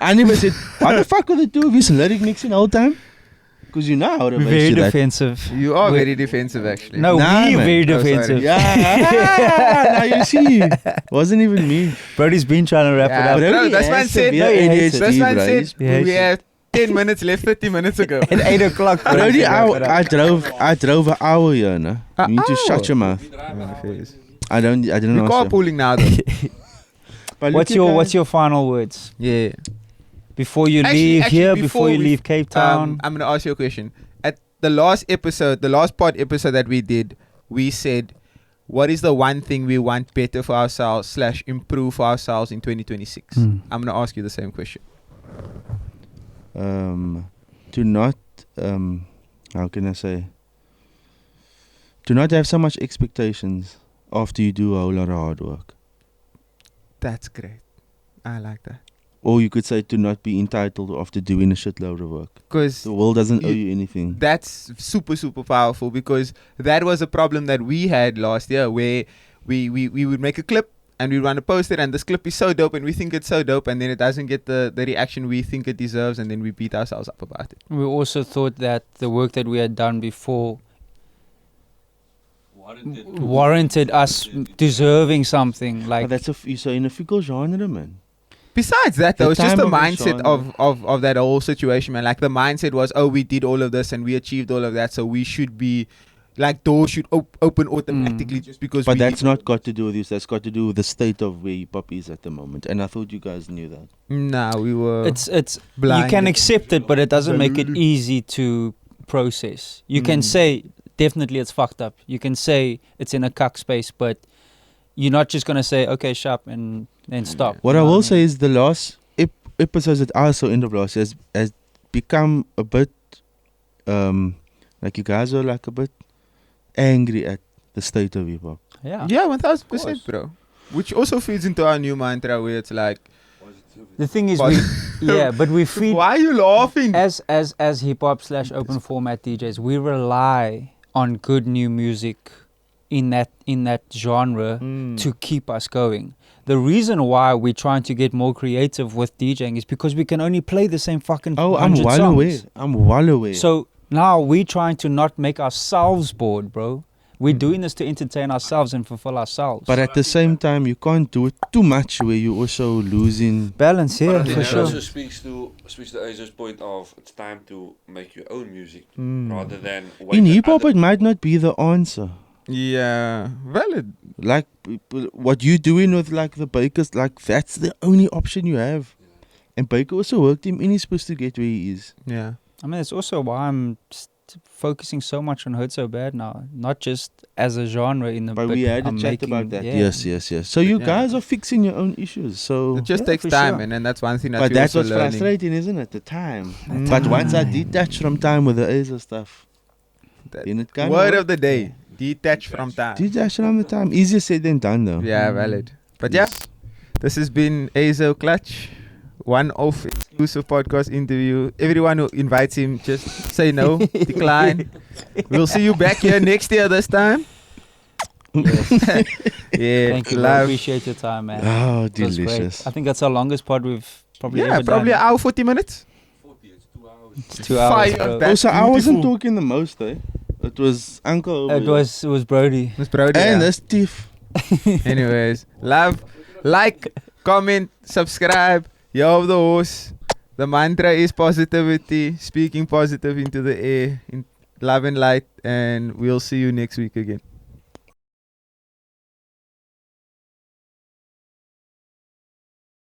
I never said, why the fuck are the two of you lyric mixing all the time? Because you know how to we're make very you that. defensive. You are We- very defensive, actually. No, Nah, we man. very Oh, sorry. defensive. Yeah, now you see. Wasn't even me. Brody's been trying to wrap Yeah, it up. Bro, bro, he this has one said, severe No, he hates ADHD, this one bro. said He's- Yeah, we it's- have 10 minutes left, 30 minutes ago. At 8 o'clock, bro. Brody, Wrap it up. I drove an hour here, no? An You need to hour? shut your mouth. We drive an hour. I didn't We're answer. carpooling now, though. But What's your final words Yeah. before you Actually- leave actually, here? before Before you we- leave Cape Town? I'm going to ask you a question. At the last episode, the last pod episode that we did, we said, what is the one thing we want better for ourselves / improve for ourselves in 2026? Hmm. I'm going to ask you the same question. To not how can I say, to not have so much expectations after you do a whole lot of hard work. That's great. I like that. Or you could say to not be entitled after doing a shitload of work. Because The world doesn't owe You- you anything. that's super, super powerful, because that was a problem that we had last year, where we would make a clip and we want to post it, and this clip is so dope and we think it's so dope, and then it doesn't get the reaction we think it deserves, and then we beat ourselves up about it. We also thought that the work that we had done before warranted us deserving something. But Like, that's so in a fickle genre, man. Besides that, The though, it's just time the of the mindset genre. of that whole situation, man. Like, the mindset was, oh, we did all of this and we achieved all of that, so we should be, like, doors should open automatically just because But we that's did not got to do with this. That's got to do with the state of where hip hop is at the moment. And I thought you guys knew that. Nah, we were it's you blinded. can accept it, but it doesn't make it easy to process. You can say definitely it's fucked up. You can say it's in a cuck space, but you're not just gonna say okay, sharp, and then stop. What You I know will mean? say is the last episodes that I saw end of last year has become a bit, like you guys are like a bit angry at the state of hip hop. yeah. Yeah, 1000%, course. bro. Which also feeds into our new mantra, where it's like, The thing is, But- but we feed why are you laughing? as hip hop / open format DJs, we rely on good new music in that genre to keep us going. The reason why we're trying to get more creative with DJing is because we can only play the same fucking Oh, I'm 100 well songs. aware. I'm well aware. So now we're trying to not make ourselves bored, bro. We're doing this to entertain ourselves and fulfill ourselves. but at the same time, you can't do it too much where you're also losing. balance here, But I think for that sure. also speaks to Aizo's point of it's time to make your own music rather than wait In that hip hop, other- it might not be the answer. Yeah, valid. Like what you doing with like the Bakers, like that's the only option you have. And Baker also worked him and he's supposed to get where he is. Yeah. I mean, it's also why I'm focusing so much on Hurt So Bad now. Not just as a genre in the But we had a I'm chat making- about that. yeah. Yes. So you Yeah. guys are fixing your own issues. So It just Yeah, takes for time, sure. and that's one thing that but we're that's also what's learning. frustrating, isn't it? The time. But once I detach from time with the Aizo stuff, That then it kind word of the day: detach from time. detach from the time. Easier said than done though. Yeah, valid. But yeah, this has been Aizo Clutch, one of it. exclusive podcast interview. Everyone who invites him, just say no, decline. We'll see you back here next year this time. Yeah, Thank you, bro. love. Appreciate your time, man. Oh, It was great. delicious. I think that's our longest pod we've probably Yeah, ever probably an done. hour 40 minutes. 40, it's 2 hours. It's 2 hours, Fire bro. back. Also, I wasn't beautiful. talking the most, eh? It was Uncle. over It here. was Brody. Miss Brody. And yeah. that's Tiff. Anyways, love, like, comment, subscribe. Yo, the horse. The mantra is positivity, speaking positive into the air, in love and light, and we'll see you next week again.